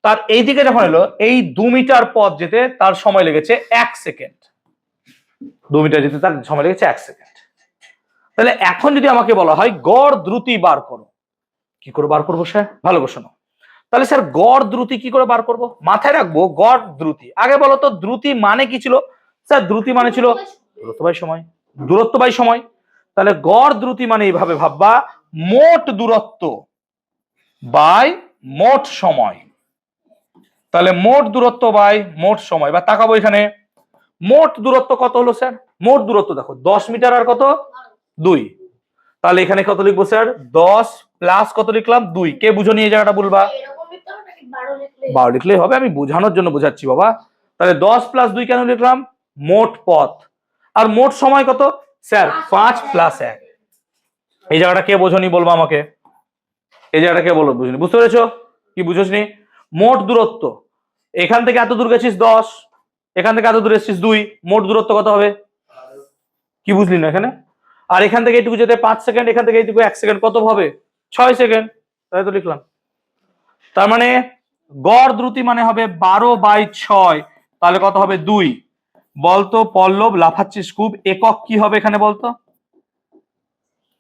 তার এই দিকে যখন এলো, এই 2 মিটার পথ যেতে তার সময় লেগেছে 1 সেকেন্ড। 2 মিটার যেতে তার সময় লেগেছে 1 সেকেন্ড। তাহলে এখন যদি আমাকে বলা হয় গড় দ্রুতি বার করো, কি করে বার করবো স্যার? ভালো করে শোনো। তাহলে স্যার গড় দ্রুতি কি করে বার করব? মাথায় রাখবো গড় দ্রুতি। আগে বলো তো দ্রুতি মানে কি ছিল? স্যার দ্রুতি মানে ছিল দূরত্ব বাই সময়। দূরত্ব বাই সময়। তাহলে গড় দ্রুতি মানে এইভাবে ভাববা, মোট দূরত্ব বাই মোট সময়। তাহলে মোট দূরত্ব বাই মোট সময়। বা তাকাবো এখানে, মোট দূরত্ব কত হলো স্যার? মোট দূরত্ব দেখো 10 মিটার আর কত 2। তাহলে এখানে কত লিখবো স্যার? 10 প্লাস কত লিখলাম 2। কে বুঝো নিয়ে জায়গাটা বলবা? 12 লিখলেই হবে, আমি বোঝানোর জন্য বোঝাচ্ছি বাবা। তাহলে 10 প্লাস 2 কেন লিখলাম? মোট পথ। আর মোট সময় কত স্যার? 5 প্লাস 1। এই জায়গাটা কে বোঝনি বলবো আমাকে? এই জায়গাটা কে বলো বুঝনি? বুঝতে পেরেছো কি বুঝোসনি? মোট দূরত্ব এখান থেকে এত দূর গেছিস 10, এখান থেকে এত দূর এসেছিস 2, মোট দূরত্ব কত হবে? কি বুঝলি না এখানে? আর এখান থেকে এইটুকু যেতে 5 সেকেন্ড, এখান থেকে এইটুকু 1 সেকেন্ড, কত হবে? 6 সেকেন্ড। তাই তো লিখলাম। তার মানে গড় দ্রুতি মানে হবে 12/6। তাহলে কত হবে? 2। বলতো পল্লব, লাফাচ্ছিস খুব। একক কি হবে এখানে বলতো?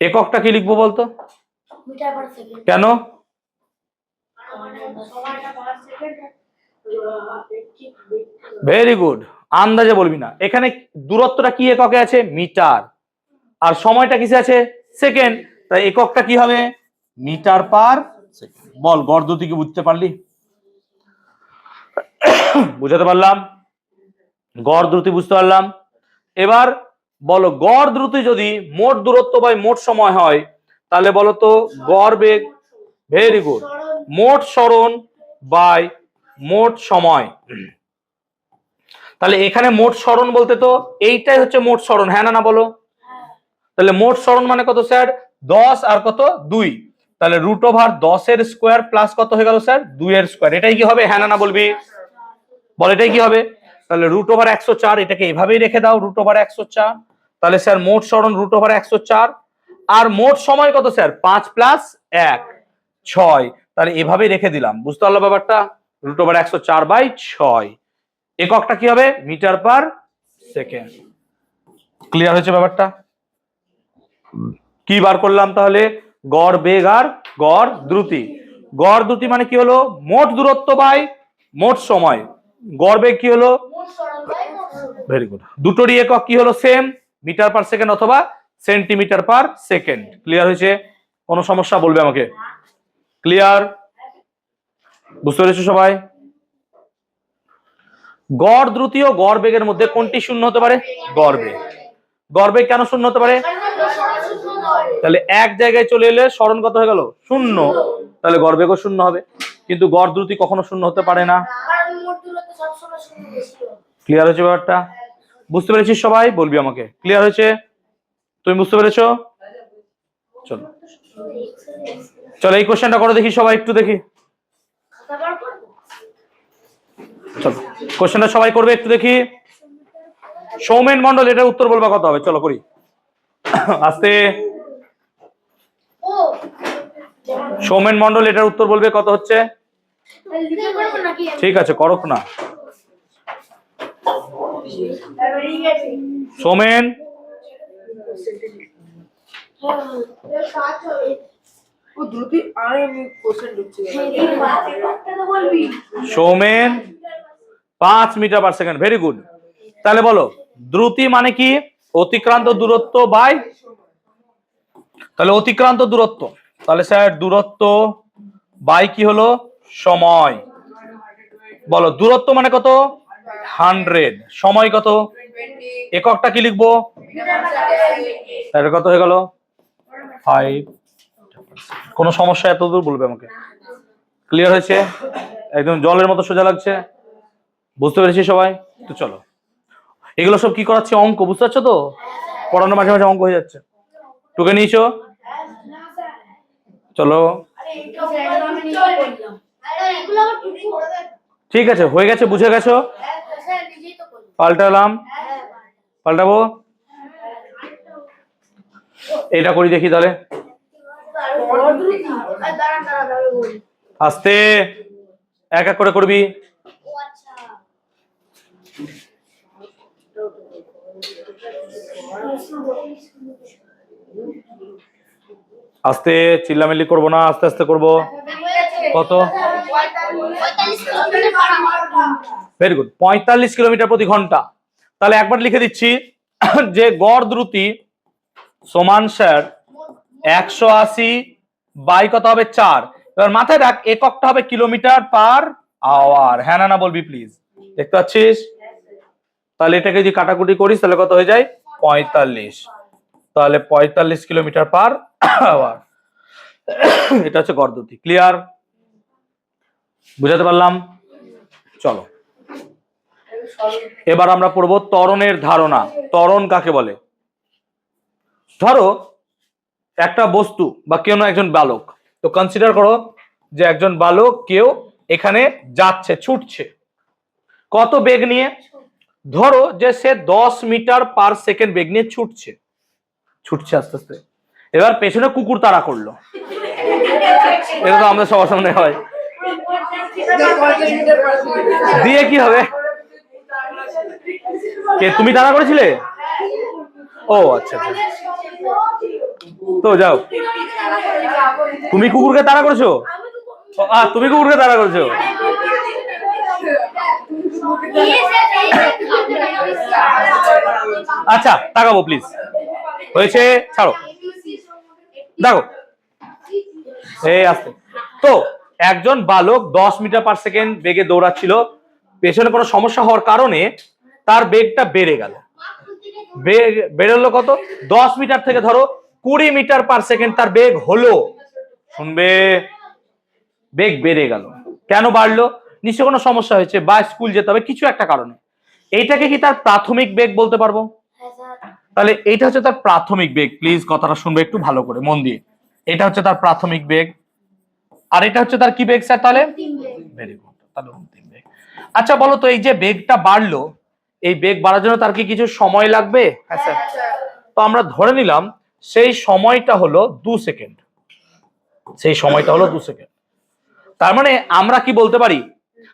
এককটা কি লিখবো বলতো? Metre per second. কেন? Very good. আন্দাজে বলবি না। এখানে দূরত্বটা কি এককে আছে? মিটার। আর সময়টা কিসে আছে? সেকেন্ড। তাই এককটা কি হবে? Metre per second. বল গড় দ্রুতি কি বুঝতে পারলি? বুঝাতে পারলাম? গড় দ্রুতি বুঝতে পারলাম। এবার বলো গড় দ্রুতি যদি মোট দূরত্ব বাই মোট সময় হয়, তাহলে বলো তো গড় বেগ। Very good. মোট সরণ বাই মোট সময়। তাহলে এখানে মোট সরণ বলতে তো এইটাই হচ্ছে মোট সরণ, হ্যাঁ না বলো? তাহলে মোট সরণ মানে কত স্যার? 10 আর কত 2। তাহলে √10 এর স্কোয়ার প্লাস কত হয়ে গেল স্যার? 2 এর স্কোয়ার। এটাই কি হবে? হ্যাঁ না বলবি? বল এটাই কি হবে? তাহলে √104, এটাকে এভাবেই রেখে দাও √104। তাহলে স্যার মোট সরণ √104। আর মোট সময় কত স্যার? 5 প্লাস 1 6। তাহলে এভাবেই রেখে দিলাম। বুঝতে পারলো ব্যাপারটা? √104/6। এককটা কি হবে? Metre per second. ক্লিয়ার হয়েছে ব্যাপারটা? কি বার করলাম তাহলে? গড় বেগ আর গড় দ্রুতি। গড় দ্রুতি মানে কি হলো? মোট দূরত্ব বাই মোট সময়। গড় বেগ কি হলো? Very good. দুটোরই একক কি হলো? সেম, মিটার পার সেকেন্ড অথবা সেন্টিমিটার পার সেকেন্ড। ক্লিয়ার হয়েছে? কোনো সমস্যা বলবে আমাকে? ক্লিয়ার? বুঝতে পেরেছো সবাই? গড় দ্রুতি ও গড় বেগের মধ্যে কোনটি শূন্য হতে পারে? গড় বেগ। গড় বেগ কেন শূন্য হতে পারে? তাহলে এক জায়গায় চলে এলে সরণ কত হয়ে গেল? শূন্য। তাহলে গড় বেগও শূন্য হবে। কিন্তু গড় দ্রুতি কখনো শূন্য হতে পারে না। ক্লিয়ার হয়েছে ব্যাপারটা? বুঝতে পেরেছিস সবাই? বলবি আমাকে। ক্লিয়ার হয়েছে? তুমি বুঝতে পেরেছো? চলো চলো এই কোশ্চেনটা করো দেখি সবাই, একটু দেখি। চলো কোশ্চেনটা সবাই করবে, একটু দেখি। সৌমেন মন্ডল, এটার উত্তর বলবা কত হবে? চলো করি আস্তে। সৌমেন মন্ডল এটার উত্তর বলবে কত হচ্ছে? ঠিক আছে করো না। Soumen, Soumen 5 metre per second. Very good. তাহলে বলো দ্রুতি মানে কি? অতিক্রান্ত দূরত্ব বাই, তাহলে অতিক্রান্ত দূরত্ব। তাহলে স্যার দূরত্ব বাই কি হলো? সময়। বলো দূরত্ব মানে কত? 100। সময় কত? এককটা কি লিখবো? তাহলে কত হয়ে গেল? 5। কোনো সমস্যা এত দূর বলবে আমাকে। ক্লিয়ার হয়েছে? একদম জলের মতো সোজা লাগছে? বুঝতে পেরেছি সবাই? তো চলো এগুলো সব কি করাচ্ছে? অঙ্ক। বুঝতে পারছো তো? পড়ানোর মাঝে মাঝে অঙ্ক হয়ে যাচ্ছে। টুকে নিয়েছো? চলো ঠিক আছে, হয়ে গেছে, বুঝে গেছো? স্যার নিজেই তো করবো। পাল্টালাম, পাল্টাবো, এটা করি দেখি তাহলে। আস্তে এক এক করে করবি। ও আচ্ছা, আস্তে, চিল্লামিল্লি করবো না, আস্তে আস্তে করবো। কত? 45 kilometre per hour. Very good, 45 kilometre প্রতি ঘন্টা। তাহলে একবার লিখে দিচ্ছি যে গড় দ্রুতি সমান স্যার 180 বাই কত হবে 4। এবার মাথায় রাখ এককটা হবে কিলোমিটার পার আওয়ার। হ্যাঁ না বলবি প্লিজ, দেখতে পাচ্ছিস? তাহলে এটাকে যদি কাটাকুটি করিস তাহলে কত হয়ে যায় 45। তাহলে 45 কিলোমিটার পার আওয়ার, এটা হচ্ছে গড় দ্রুতি। ক্লিয়ার? বুঝাতে পারলাম? চলো এবার আমরা পড়বো ত্বরণের ধারণা। ত্বরণ কাকে বলে? ধরো একটা বস্তু বা কেউ একজন বালক, তো কনসিডার করো যে একজন বালক কেউ এখানে যাচ্ছে, ছুটছে, কত বেগ নিয়ে? ধরো যে সে 10 মিটার পার সেকেন্ড বেগ নিয়ে ছুটছে, ছুটছে আস্তে আস্তে। এবার পেছনে কুকুর তাড়া করলো, এটা তো আমাদের সবার সামনে হয়, দিয়ে কি হবে? কে তুমি তাড়া করেছিলে? ও আচ্ছা আচ্ছা, তো যাও, তুমি কুকুরকে তাড়া করেছো? তুমি কুকুরকে তাড়া করেছো? আচ্ছা তাকাবো প্লিজ, হয়েছে, ছাড়ো, দেখো এই আসতে। তো একজন বালক 10 মিটার পার সেকেন্ড বেগে দৌড়াচ্ছিল, পেছনে কোনো সমস্যা হওয়ার কারণে তার বেগটা বেড়ে গেল। বেগ বেড়ে কত? 10 মিটার থেকে ধরো 20 মিটার পার সেকেন্ড তার বেগ হলো। শুনবে, বেগ বেড়ে গেল। কেন বাড়লো? নিশ্চয় কোনো সমস্যা হয়েছে বা স্কুল যেতে হবে, কিছু একটা কারণে। এইটাকে কি তার প্রাথমিক বেগ বলতে পারবো? তাহলে এইটা হচ্ছে তার প্রাথমিক বেগ। প্লিজ কথাটা শুনবে একটু ভালো করে মন দিয়ে। এটা হচ্ছে তার প্রাথমিক বেগ, আর এটা হচ্ছে তার কি বেগ স্যার? তাহলে ভেরি গুড, তাহলে অন্তিম বেগ। আচ্ছা বলো তো, এই যে বেগটা বাড়লো, এই বেগ বাড়ার জন্য তার কি কিছু সময় লাগবে? হ্যাঁ স্যার। তো আমরা ধরে নিলাম সেই সময়টা হলো 2 সেকেন্ড, সেই সময়টা হলো 2 সেকেন্ড। তার মানে আমরা কি বলতে পারি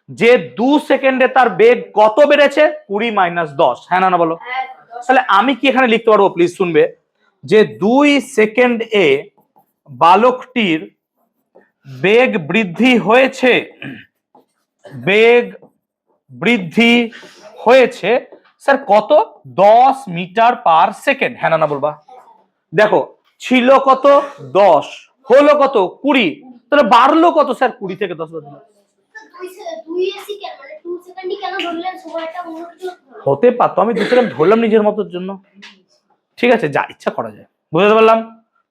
যে 2 সেকেন্ডে তার বেগ কত বেড়েছে? 20 মাইনাস 10। হ্যাঁ না বলো? তাহলে আমি কি এখানে লিখতে পারবো? প্লিজ শুনবে, যে 2 সেকেন্ড এ বালকটির বেগ বৃদ্ধি হয়েছে, বেগ বৃদ্ধি হয়েছে স্যার কত? 10 মিটার পার সেকেন্ড। হ্যাঁ না বলবা? দেখো ছিল কত? 10, হলো কত? 20, তাহলে বাড়লো কত স্যার? 20 থেকে 10 বাড়লো। হতে পারতো, আমি 2 সেকেন্ড ধরলাম নিজের মতোর জন্য, ঠিক আছে, যা ইচ্ছা করা যায়। বুঝতে পারলাম?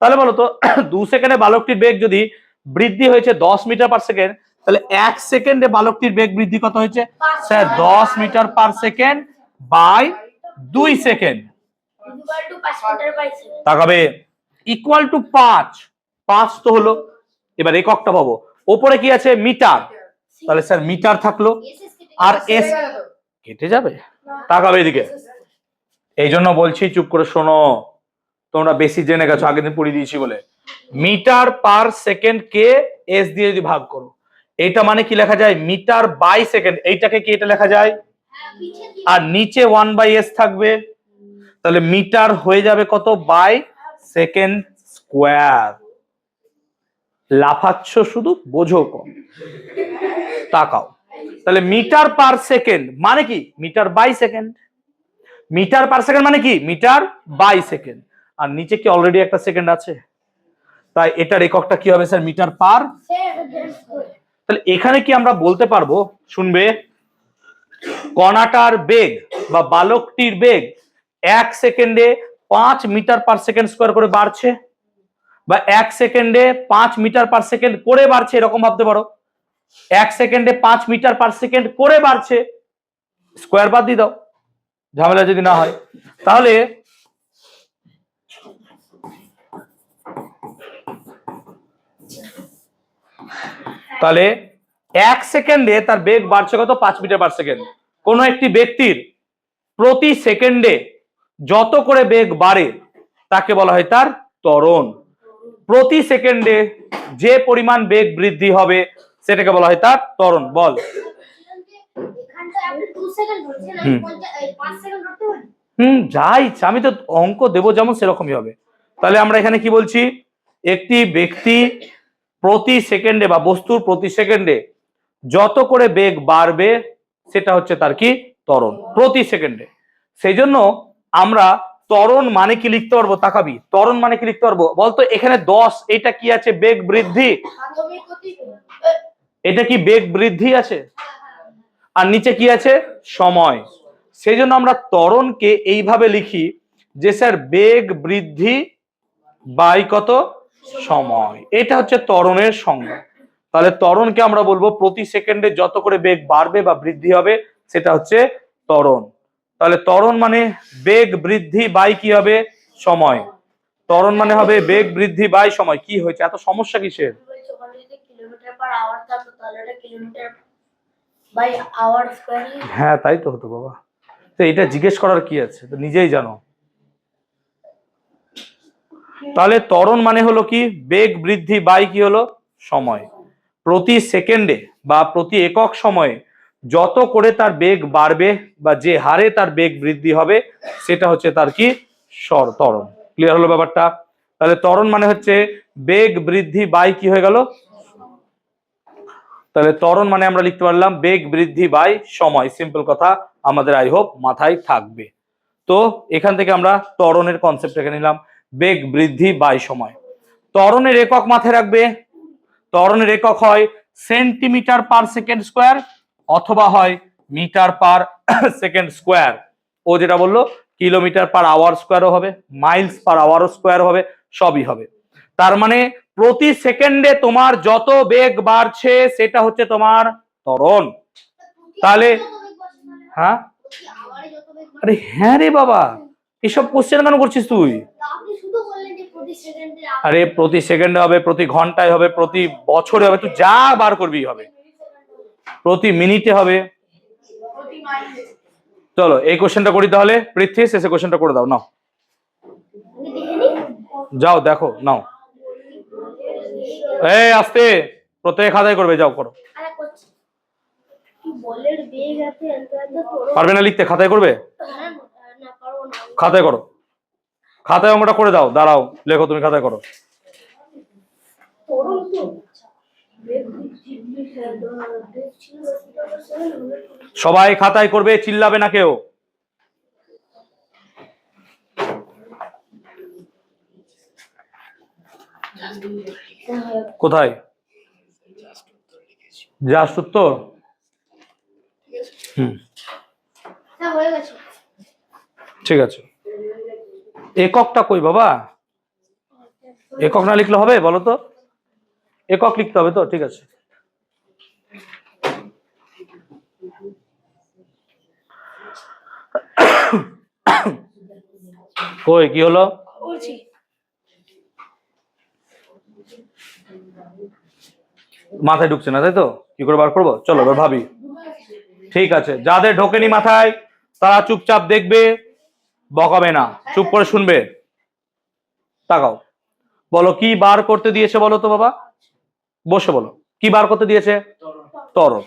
তাহলে বলো তো 2 সেকেন্ডে বালকটির বেগ যদি বৃদ্ধি হয়েছে 10 মিটার পার সেকেন্ড, তাহলে 1 সেকেন্ডে বালকটির বেগ বৃদ্ধি কত হয়েছে sir? 10 metre per second by 2 second, তাকাবে ইকুয়াল টু 5। 5 তো হলো, এবার এককটা পাবো। ওপরে কি আছে? মিটার, তাহলে স্যার মিটার থাকলো, আর এস কেটে যাবে। তাকাবে এদিকে, এই জন্য বলছি চুপ করে শোনো, তোমরা বেশি জেনে গেছো, আগের দিন পড়িয়ে দিয়েছি বলে। মিটার পার সেকেন্ড কে এস দিয়ে যদি ভাগ করো, এটা মানে কি লেখা যায়? Metre by second. এইটাকে কি এটা লেখা যায়? আর নিচে 1 বাই এস থাকবে, তাহলে মিটার হয়ে যাবে কত? By second square. লাফাচ্ছ শুধু, বোঝো কম। তাকাও, তাহলে মিটার পার সেকেন্ড মানে কি? Metre by second. Metre per second মানে কি? Metre by second. আর নিচে কি অলরেডি একটা সেকেন্ড আছে, তাই এটার এককটা কি হবে স্যার? Metre per. তাহলে এখানে কি আমরা বলতে পারবো? শুনবে, কণাটার বেগ বা বালকটির বেগ 1 সেকেন্ডে 5 মিটার পার সেকেন্ড স্কোয়ার করে বাড়ছে, বা 1 সেকেন্ডে 5 মিটার পার সেকেন্ড করে বাড়ছে, এরকম ভাবতে পারো। 1 সেকেন্ডে 5 মিটার পার সেকেন্ড করে বাড়ছে, স্কোয়ার বাদ দিয়ে দাও, ঝামেলা যদি না হয়। তাহলে তাহলে 1 সেকেন্ডে তার বেগ বাড়ছে কত? 5 মিটার পার সেকেন্ড। কোন একটি ব্যক্তির প্রতি সেকেন্ডে যত করে বেগ বাড়ে তাকে বলা হয় তার ত্বরণ। প্রতি সেকেন্ডে যে পরিমাণ বেগ বৃদ্ধি হবে সেটাকে বলা হয় তার ত্বরণ। বল। এখানটা আপনি 2 সেকেন্ড বলছেন, আমি 5 সেকেন্ড করতে পারি। যা ইচ্ছা, আমি তো অঙ্ক দেবো যেমন সেরকমই হবে। তাহলে আমরা এখানে কি বলছি? একটি ব্যক্তি প্রতি সেকেন্ডে বা বস্তুর প্রতি সেকেন্ডে যত করে বেগ বাড়বে সেটা হচ্ছে তার কি? ত্বরণ, প্রতি সেকেন্ডে। সেই জন্য আমরা ত্বরণ মানে কি লিখতে পারবো? তাকাবি, ত্বরণ মানে কি লিখতে পারবো বলতো? এখানে 10, এটা কি আছে? বেগ বৃদ্ধি। এটা কি বেগ বৃদ্ধি আছে? আর নিচে কি আছে? সময়। সেই জন্য আমরা ত্বরণকে এইভাবে লিখি যে স্যার বেগ বৃদ্ধি বাই কত? সময়। এটা হচ্ছে ত্বরণের সংজ্ঞা। তাহলে ত্বরণকে আমরা বলবো প্রতি সেকেন্ডে যত করে বেগ বাড়বে বা বৃদ্ধি হবে সেটা হচ্ছে ত্বরণ। তাহলে ত্বরণ মানে বেগ বৃদ্ধি বাই কি হবে? সময়। ত্বরণ মানে হবে বেগ বৃদ্ধি বাই সময়। কি হয়েছে? এত সমস্যা কিসের? কিলোমিটার পার আওয়ার থাকতো, তাহলে এটা কিলোমিটার বাই আওয়ার স্কয়ার। হ্যাঁ তাই তো হতো বাবা। তো এটা জিজ্ঞেস করার কি আছে? তো নিজেই জানো। তাহলে ত্বরণ মানে হলো কি? বেগ বৃদ্ধি বাই কি হলো? সময়। প্রতি সেকেন্ডে বা প্রতি একক সময়ে যত করে তার বেগ বাড়বে বা যে হারে তার বেগ বৃদ্ধি হবে সেটা হচ্ছে তার কি? ত্বরণ। ক্লিয়ার হলো ব্যাপারটা? তাহলে ত্বরণ মানে হচ্ছে বেগ বৃদ্ধি বাই কি হয়ে গেল? তাহলে ত্বরণ মানে আমরা লিখতে পারলাম বেগ বৃদ্ধি বাই সময়। সিম্পল কথা, আমাদের আই হোপ মাথায় থাকবে। তো এখান থেকে আমরা ত্বরণের কনসেপ্টটাকে নিলাম, বেগ বৃদ্ধি বাই সময়। ত্বরণের একক মাথায় রাখবে। ত্বরণের একক হয় সেন্টিমিটার পার সেকেন্ড স্কোয়ার অথবা হয় মিটার পার সেকেন্ড স্কোয়ার। ও যেটা বললো কিলোমিটার পার আওয়ার স্কোয়ারও হবে, মাইলস পার আওয়ার স্কোয়ার হবে, সবই হবে। তার মানে প্রতি সেকেন্ডে তোমার যত বেগ বাড়ছে সেটা হচ্ছে তোমার ত্বরণ। তাহলে হ্যাঁ, আরে হ্যাঁ রে বাবা, এসব কোশ্চেন কেন করছিস তুই? আরে প্রতি সেকেন্ডে হবে, প্রতি ঘন্টায় হবে, প্রতি বছরে হবে, তুই যা বার করবি হবে, প্রতি মিনিটে হবে। চলো এই কোশ্চেনটা করি তাহলে। পৃথ্বী শেষে কোশ্চেনটা করে দাও, নাও যাও দেখো, নাও। এই আস্তে, প্রত্যেকে খাতায় করবে, যাও করো। পারবে না লিখতে? খাতায় করবে, খাতায় করো। খাতায় অঙ্কটা করে দাও, দাঁড়াও লেখো, তুমি খাতায় করো। সবাই খাতায় করবে, চিল্লাবে না কেউ। কোথায়? জাস্ট উত্তর? ঠিক আছে। এককটা কই বাবা? একক না লিখলে হবে বলো তো? একক লিখতে হবে তো? ঠিক আছে। কই কি হলো? মাথায় ঢুকছে না তাই তো? কি করে বার করবো? চলো এবার ভাবি। ঠিক আছে, যাদের ঢোকেনি মাথায় তারা চুপচাপ দেখবে, বকাবে না, চুপ করে শুনবে। তাকাও, বলো কি বার করতে দিয়েছে বলো তো বাবা? বসে বলো, কি বার করতে দিয়েছে? ত্বরণ।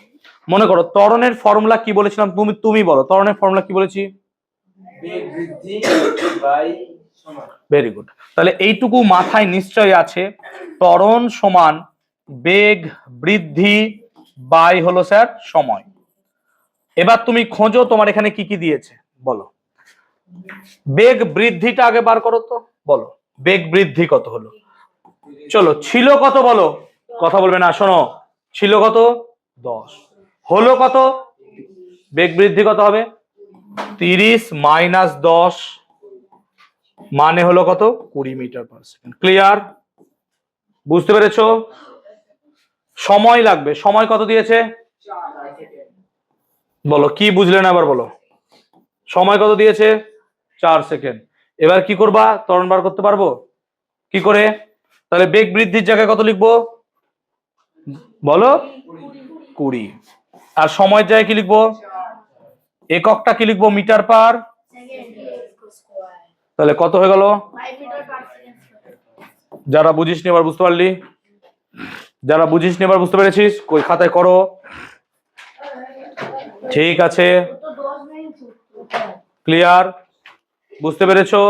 মনে করো ত্বরণের ফর্মুলা কি বলেছিলাম? তুমি বলো ত্বরণের ফর্মুলা কি বলেছি? Very good. তাহলে এইটুকু মাথায় নিশ্চয় আছে, ত্বরণ সমান বেগ বৃদ্ধি বাই হলো স্যার সময়। এবার তুমি খোঁজো তোমার এখানে কি কি দিয়েছে বলো। বেগ বৃদ্ধিটা আগে বার করো তো, বলো বেগ বৃদ্ধি কত হলো? চলো ছিল কত বলো? কথা বলবে না, শোনো, ছিল কত? 10। হলো কত? বেগ বৃদ্ধি কত হবে? 30 মাইনাস 10 মানে হলো কত? 20 মিটার পার সেকেন্ড। ক্লিয়ার? বুঝতে পেরেছো? সময় লাগবে, সময় কত দিয়েছে বলো? কি বুঝলে না এবার বলো? সময় কত দিয়েছে? 4 সেকেন্ড। এবার কি করবা? ত্বরণ বার করতে পারবো কি করে? তাহলে বেগ বৃদ্ধির জায়গায় কত লিখবো বলো? 20। আর সময়ের জায়গায় কি লিখবো? এককটা কি লিখবো? Metre per. তাহলে কত হয়ে গেল? 5 মিটার পার সেকেন্ড। যারা বুঝিসনি এবার বুঝতে পারলি? যারা বুঝিসনি এবার বুঝতে পেরেছিস? কই খাতায় করো। ঠিক আছে, তো 10 মিনিট ক্লিয়ার? বুঝতে পেরেছো?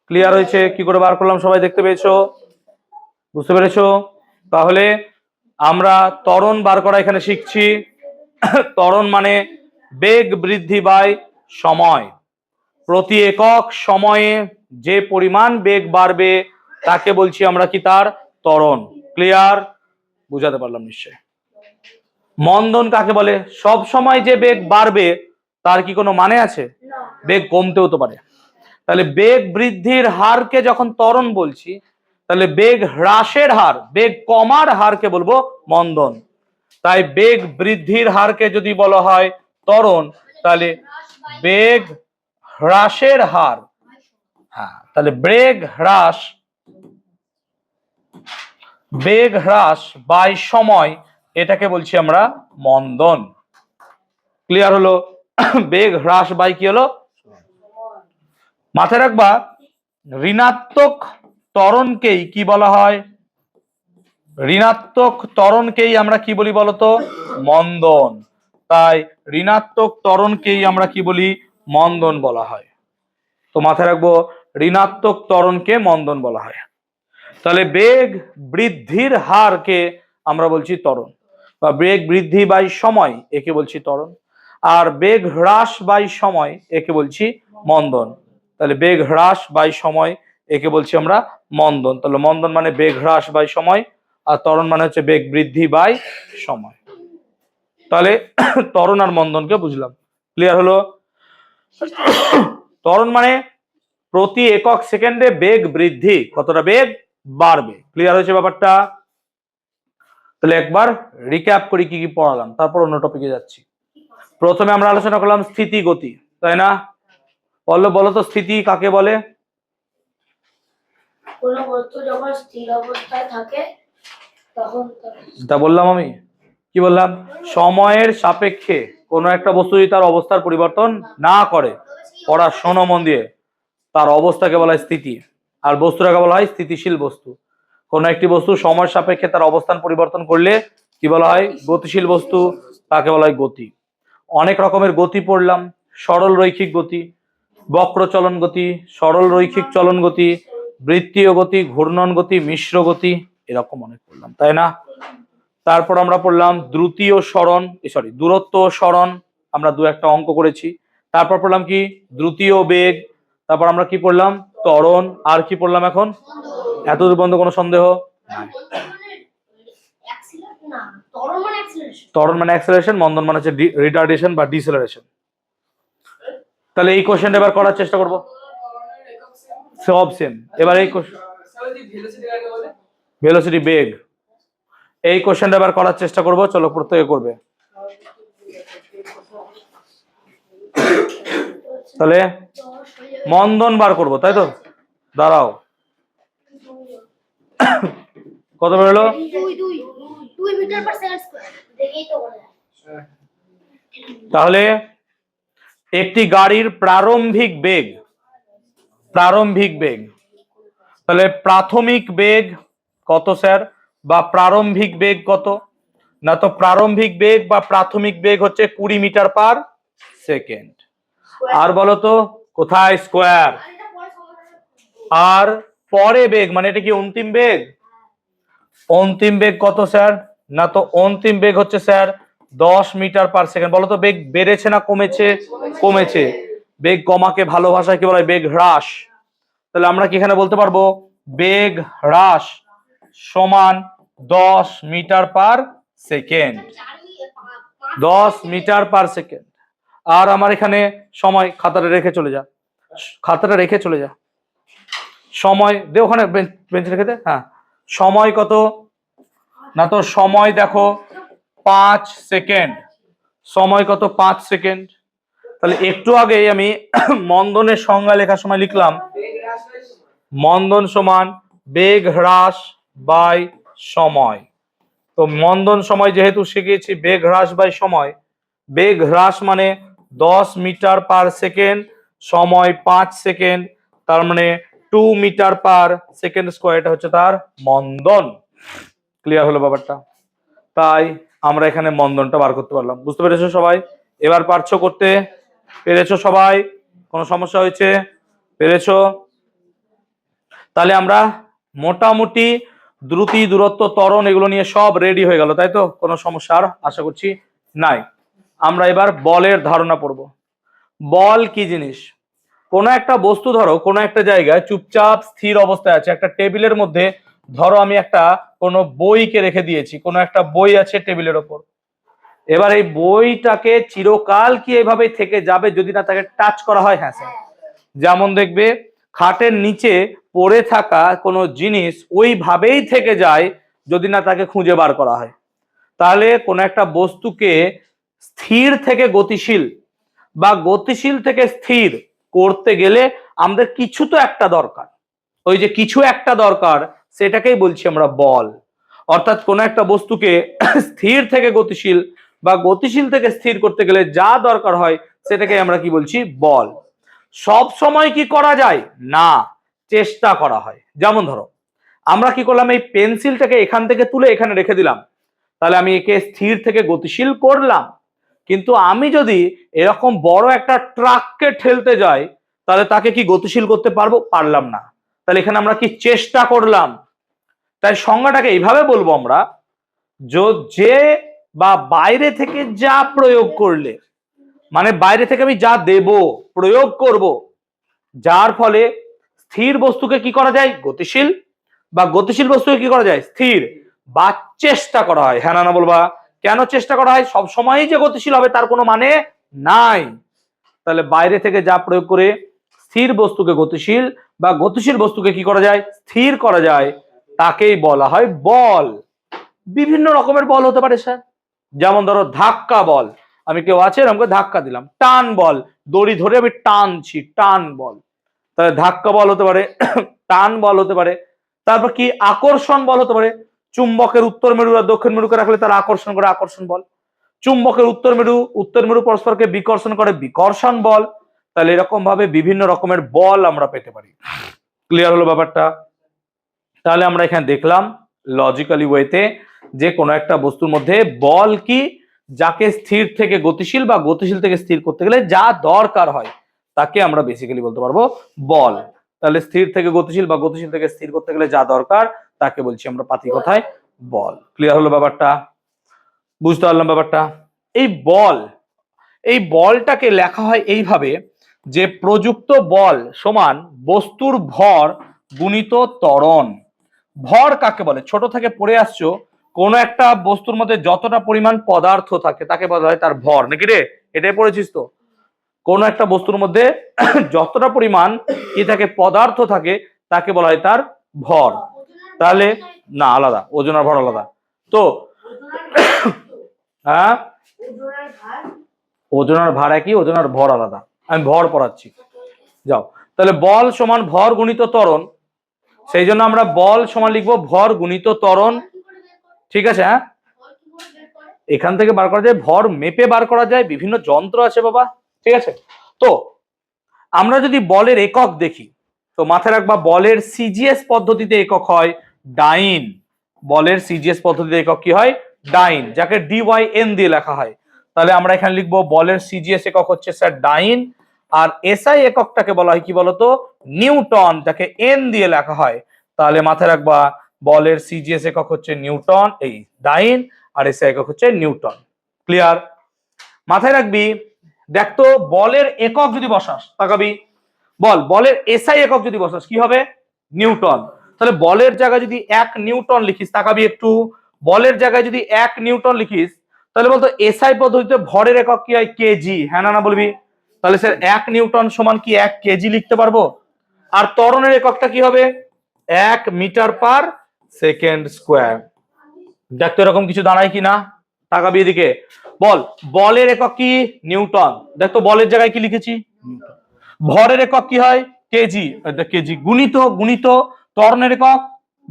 ক্লিয়ার হয়েছে? কি করে বার করলাম সবাই দেখতে পেয়েছো? বুঝতে পেরেছো? তাহলে আমরা ত্বরণ বার করা এখানে শিখছি। ত্বরণ মানে বেগ বৃদ্ধি বাই সময়। প্রতি একক সময়ে যে পরিমাণ বেগ বাড়বে তাকে বলছি আমরা কি? তার ত্বরণ। ক্লিয়ার? বুঝাতে পারলাম নিশ্চয়? মন্দন কাকে বলে? সব সময় যে বেগ বাড়বে তার কি কোনো মানে আছে? না। বেগ কমতেও তো পারে। তাহলে বেগ বৃদ্ধির হারকে যখন ত্বরণ বলছি, তাহলে বেগ হ্রাসের হার, বেগ কমার হারকে বলবো মন্দন। তাই বেগ বৃদ্ধির হারকে যদি বলা হয় ত্বরণ, তাহলে বেগ হ্রাসের হার, হ্যাঁ, তাহলে বেগ হ্রাস বাই সময়, এটাকে বলছি আমরা মন্দন। ক্লিয়ার হলো? বেগ হ্রাস বাই কি হলো? মাথায় রাখবা, ঋণাত্মক ত্বরণকেই কি বলা হয়? ঋণাত্মক ত্বরণকেই আমরা কি বলি বলতো? মন্দন। তাই ঋণাত্মক ত্বরণকেই আমরা কি বলি? মন্দন বলা হয়। তো মাথায় রাখবো, ঋণাত্মক ত্বরণকে মন্দন বলা হয়। তাহলে বেগ বৃদ্ধির হারকে আমরা বলছি ত্বরণ, বা বেগ বৃদ্ধি বাই সময় একে বলছি ত্বরণ। আর বেগ হ্রাস বাই সময় একে বলছি মন্দন। তাহলে বেগ হ্রাস বাই সময় একে বলছি আমরা মন্দন। তাহলে মন্দন মানে বেগ হ্রাস বাই সময়, আর ত্বরণ মানে হচ্ছে বেগ বৃদ্ধি বাই সময়। তাহলে ত্বরণ আর মন্দনকে বুঝলাম। ক্লিয়ার হলো? ত্বরণ মানে প্রতি একক সেকেন্ডে বেগ বৃদ্ধি, কতটা বেগ বাড়বে। ক্লিয়ার হয়েছে ব্যাপারটা? তাহলে একবার রিক্যাপ করি কি কি পড়ালাম, তারপর অন্য টপিকে যাচ্ছি। প্রথমে আমরা আলোচনা করলাম স্থিতি গতি, তাই না? বলো তো স্থিতি কাকে বলে? কোন বস্তু যখন স্থির অবস্থায় থাকে তখন তা বললাম আমি, কি বললাম? সময়ের সাপেক্ষে কোনো একটা বস্তু যদি তার অবস্থার পরিবর্তন না করে, পড়া শোনো মন দিয়ে, তার অবস্থাকে বলা হয় স্থিতি। আর বস্তুটাকে বলা হয় স্থিতিশীল বস্তু। কোনো একটি বস্তু সময়ের সাপেক্ষে তার অবস্থান পরিবর্তন করলে কি বলা হয়? গতিশীল বস্তু, তাকে বলা হয় গতি। অনেক রকমের গতি পড়লাম, সরল রৈখিক গতি, বক্র চলন গতি, সরল রৈখিক চলন গতি, বৃত্তীয় গতি, ঘূর্ণন গতি, মিশ্র গতি, এরকম অনেক পড়লাম, তাই না? তারপর আমরা পড়লাম দূরত্ব সরণ, আমরা দু একটা অঙ্ক করেছি। তারপর পড়লাম কি? দ্রুতীয় বেগ। তারপর আমরা কি পড়লাম? ত্বরণ। আর কি পড়লাম এখন? এতদূর পর্যন্ত কোনো সন্দেহ? ত্বরণ মানে অ্যাক্সেলারেশন, মন্দন মানে হচ্ছে রিটার্ডেশন বা ডিসেলারেশন। তাহলে এই কোশ্চেনটা এবার করার চেষ্টা করব। সব সেম। এবার এই ভেলোসিটি বেগ, এই কোশ্চেনটা এবার করার চেষ্টা করব। চলো প্রত্যেকে করবে। তাহলে মন্দন বার করব, তাই তো? দাঁড়াও, কত বেরোলো? 2 মিটার পার সেকেন্ড স্কয়ার। দেখেই তো বলা যায়। তাহলে একটি গাড়ির প্রারম্ভিক বেগ, তাহলে প্রাথমিক বেগ কত স্যার, বা প্রারম্ভিক বেগ কত? না তো প্রারম্ভিক বেগ বা প্রাথমিক বেগ হচ্ছে 20 মিটার পার সেকেন্ড। আর বলো তো কোথায় স্কোয়ার? আর পরে বেগ মানে এটা কি অন্তিম বেগ? অন্তিম বেগ কত স্যার? না তো অন্তিম বেগ হচ্ছে স্যার 10 মিটার পার সেকেন্ড। বলো তো বেগ বেড়েছে না কমেছে? কমেছে। বেগ কমাকে ভালো ভাষায় কি বলা হয়? বেগ হ্রাস। তাহলে আমরা কি এখানে বলতে পারবো বেগ হ্রাস সমান 10 metre per second. 10 metre per second. আর আমার এখানে সময়, খাতাটা রেখে চলে যা, সময় দে ওখানে, বেঞ্চে রেখে দে। হ্যাঁ, সময় কত? না তো সময় দেখো 5 সেকেন্ড। সময় কত? 5 সেকেন্ড। তাহলে একটু আগেই আমি মন্দনের সংজ্ঞা লেখার সময় লিখলাম মন্দন সমান বেগ হ্রাস বাই সময়। তো মন্দন সময় যেহেতু শিখেছি বেগ হ্রাস বাই সময়, বেগ হ্রাস মানে 10 মিটার পার সেকেন্ড, সময় 5 সেকেন্ড, তার মানে 2 মিটার পার সেকেন্ড স্কোয়ার, এটা হচ্ছে তার মন্দন। ক্লিয়ার হলো ব্যাপারটা? তাই আমরা এখানে মন্দনটা বার করতে পারলাম। বুঝতে পেরেছো সবাই? এবার পারছো করতে? পেরেছো সবাই? কোনো সমস্যা হয়েছে? পেরেছো? তাহলে আমরা মোটামুটি দ্রুতি, দূরত্ব, ত্বরণ এগুলো নিয়ে সব রেডি হয়ে গেল, তাই তো? কোনো সমস্যা আর আশা করছি নাই। আমরা এবার বলের ধারণা পড়ব। বল কি জিনিস? কোনো একটা বস্তু ধরো কোনো একটা জায়গায় চুপচাপ স্থির অবস্থায় আছে, একটা টেবিলের মধ্যে ধরো আমি একটা কোনো বইকে রেখে দিয়েছি, কোনো একটা বই আছে টেবিলের ওপর। এবার এই বইটাকে চিরকাল কি এভাবেই থেকে যাবে যদি না তাকে টাচ করা হয়? হ্যাঁ স্যার। যেমন দেখবে খাটের নিচে পড়ে থাকা কোনো জিনিস ওইভাবেই থেকে যায় যদি না তাকে খুঁজে বার করা হয়। তাহলে কোনো একটা বস্তুকে স্থির থেকে গতিশীল বা গতিশীল থেকে স্থির করতে গেলে আমাদের কিছু তো একটা দরকার। ওই যে কিছু একটা দরকার, সেটাকেই বলছি আমরা বল। অর্থাৎ কোনো একটা বস্তুকে স্থির থেকে গতিশীল বা গতিশীল থেকে স্থির করতে গেলে যা দরকার হয় সেটাকে আমরা কি বলছি? বল। সব সময় কি করা যায় না, চেষ্টা করা হয়। যেমন ধরো আমরা কি করলাম, এই পেন্সিলটাকে এখান থেকে তুলে এখানে রেখে দিলাম, তাহলে আমি একে স্থির থেকে গতিশীল করলাম। কিন্তু আমি যদি এরকম বড় একটা ট্রাককে ঠেলতে যাই তাহলে তাকে কি গতিশীল করতে পারবো? পারলাম না। তাহলে এখানে আমরা কি চেষ্টা করলাম? তাই সংজ্ঞাটাকে এইভাবে বলবো আমরা, যে বা বাইরে থেকে যা প্রয়োগ করলে, মানে বাইরে থেকে আমি যা দেব, প্রয়োগ করব, যার ফলে স্থির বস্তুকে কি করা যায়? গতিশীল, বা গতিশীল বস্তুকে কি করা যায়? স্থির, বা চেষ্টা করা হয়। হ্যাঁ না বলবা? কেন চেষ্টা করা হয়? সব সময়ই যে গতিশীল হবে তার কোনো মানে নাই। তাহলে বাইরে থেকে যা প্রয়োগ করে স্থির বস্তুকে গতিশীল বা গতিশীল বস্তুকে কি করা যায়? স্থির করা যায়, তাকেই বলা হয় বল। বিভিন্ন রকমের বল হতে পারে স্যার। যেমন ধরো ধাক্কা বল, আমি কেউ আছে আমাকে ধাক্কা দিলাম। টান বল, দড়ি ধরে আমি টানছি, টান বল, তাহলে ধাক্কা বল হতে পারে, টান বল হতে পারে। তারপর কি? আকর্ষণ বল হতে পারে। চুম্বকের উত্তর মেরু আর দক্ষিণ মেরুকে রাখলে তারা আকর্ষণ করে, আকর্ষণ বল। চুম্বকের উত্তর মেরু পরস্পরকে বিকর্ষণ করে, বিকর্ষণ বল। তাহলে এরকম ভাবে বিভিন্ন রকমের বল আমরা পেতে পারি। ক্লিয়ার হলো ব্যাপারটা? তাহলে আমরা এখানে দেখলাম লজিক্যালি ওয়েতে যে কোনো একটা বস্তুর মধ্যে বল কি, যাকে স্থির থেকে গতিশীল বা গতিশীল থেকে স্থির করতে গেলে যা দরকার হয় তাকে আমরা বেসিক্যালি বলতে পারবো বল। তাহলে স্থির থেকে গতিশীল বা গতিশীল থেকে স্থির করতে গেলে যা দরকার তাকে বলছি আমরা পাতি কথায় বল। ক্লিয়ার হলো ব্যাপারটা? বুঝতে পারলাম ব্যাপারটা? এই বলটাকে লেখা হয় এইভাবে যে প্রযুক্ত বল সমান বস্তুর ভর গুণিত ত্বরণ। ভর কাকে বলে? ছোট থেকে পড়ে আসছো, কোন একটা বস্তুর মধ্যে যতটা পরিমাণ পদার্থ থাকে তাকে বলা হয় তার ভর, নাকি রে? এটাই পড়েছিস তো। কোন একটা বস্তুর মধ্যে যতটা পরিমাণ কি থাকে? পদার্থ থাকে, তাকে বলা হয় তার ভর। তাহলে না, আলাদা, ওজন আর ভর আলাদা। তো হ্যাঁ, ওজন আর ভার একই, ওজন আর ভর আলাদা। আমি ভর পড়াচ্ছি, যাও। তাহলে বল সমান ভর গুণিত ত্বরণ, সেই জন্য আমরা বল সমান লিখবো ভর গুণিত ত্বরণ। ঠিক আছে? হ্যাঁ, এখান থেকে বার করা যায়, ভর মেপে বার করা যায়, বিভিন্ন যন্ত্র আছে বাবা। ঠিক আছে? তো আমরা যদি বলের একক দেখি তো মাথায় রাখবা বলের সিজিএস পদ্ধতিতে একক হয় ডাইন। বলের সিজিএস পদ্ধতিতে একক কি হয়? ডাইন, যাকে ডিওয়াইএন দিয়ে লেখা হয়। তাহলে আমরা এখানে লিখবো বলের সিজিএস একক হচ্ছে স্যার ডাইন, আর এসআই এককটাকে বলা হয় কি বলতো? নিউটন, যাকে এন দিয়ে লেখা হয়। তাহলে মাথায় রাখবা বলের সিজিএস একক হচ্ছে নিউটন, এই ডাইন, আর এসআই একক হচ্ছে নিউটন। ক্লিয়ার? মাথায় রাখবি। দেখতো বলের একক যদি বসাস, তাকাবি, বলের এসআই একক যদি বসাস কি হবে? নিউটন। তাহলে বলের জায়গায় যদি 1 নিউটন লিখিস, তাকাবি একটু, বলের জায়গায় যদি 1 নিউটন লিখিস তাহলে বলতো এসআই পদ্ধতিতে ভরের একক কি হয়? কেজি। হ্যাঁ না বলবি? তাহলে স্যার 1 নিউটন সমান কি 1 কেজি লিখতে পারবো? আর ত্বরণের এককটা কি হবে? 1 মিটার পার সেকেন্ড স্কোয়ার। দেখতো এরকম কিছু দাঁড়ায় কিনা, তাকাবি এদিকে। বলের একক কি? নিউটন। দেখতো বলের জায়গায় কি লিখেছি? ভরের একক কি হয়? কেজি। কেজি গুণিত ত্বরণের একক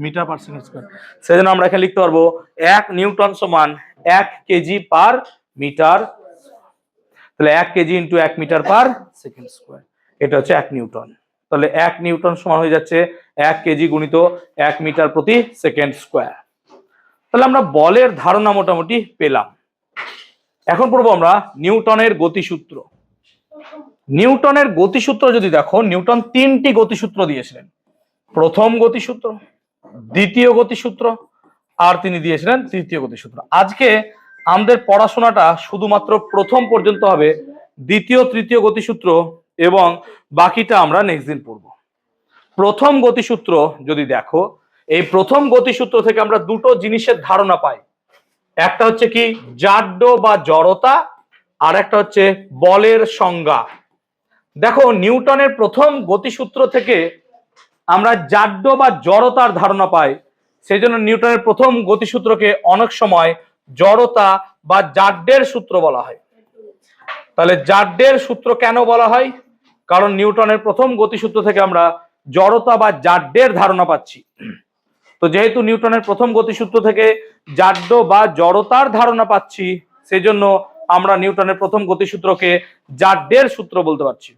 মিটার পার সেকেন্ড স্কোয়ার। সেজন্য আমরা এখানে লিখতে পারবো 1 নিউটন সমান 1 কেজি পার মিটার। তাহলে 1 KG into 1 metre per second square, এটা হচ্ছে 1 নিউটন। তাহলে 1 নিউটন সমান হয়ে যাচ্ছে 1 কেজি গুণিত 1 মিটার প্রতি সেকেন্ড স্কোয়ার। তাহলে আমরা বলের ধারণা মোটামুটি পেলাম। এখন পড়বো আমরা নিউটনের গতিসূত্র। নিউটনের গতিসূত্র যদি দেখো, নিউটন 3টি গতিসূত্র দিয়েছিলেন। প্রথম গতিসূত্র, দ্বিতীয় গতিসূত্র, আর তিনি দিয়েছিলেন তৃতীয় গতিসূত্র। আজকে আমাদের পড়াশোনাটা শুধুমাত্র প্রথম পর্যন্ত হবে, দ্বিতীয় তৃতীয় গতিসূত্র এবং বাকিটা আমরা নেক্সট দিন পড়ব। প্রথম গতিসূত্র যদি দেখো, এই প্রথম গতিসূত্র থেকে আমরা দুটো জিনিসের ধারণা পাই। একটা হচ্ছে কি জাড্য বা জড়তা, আর একটা হচ্ছে বলের সংজ্ঞা। দেখো নিউটনের প্রথম গতিসূত্র থেকে আমরা জাড্য বা জড়তার ধারণা পাই, সেই জন্য নিউটনের প্রথম গতিসূত্রকে অনেক সময় জড়তা বা জাড্যের সূত্র বলা হয়। তাহলে জাড্যের সূত্র কেন বলা হয়? কারণ নিউটনের প্রথম গতিসূত্র থেকে আমরা জড়তা বা জাড্যের ধারণা পাচ্ছি। তো যেহেতু নিউটনের প্রথম গতিসূত্র থেকে জাড্য বা জড়তার ধারণা পাচ্ছি, সেজন্য আমরা নিউটনের প্রথম গতিসূত্রকে জাড্যের সূত্র বলতে পারছি।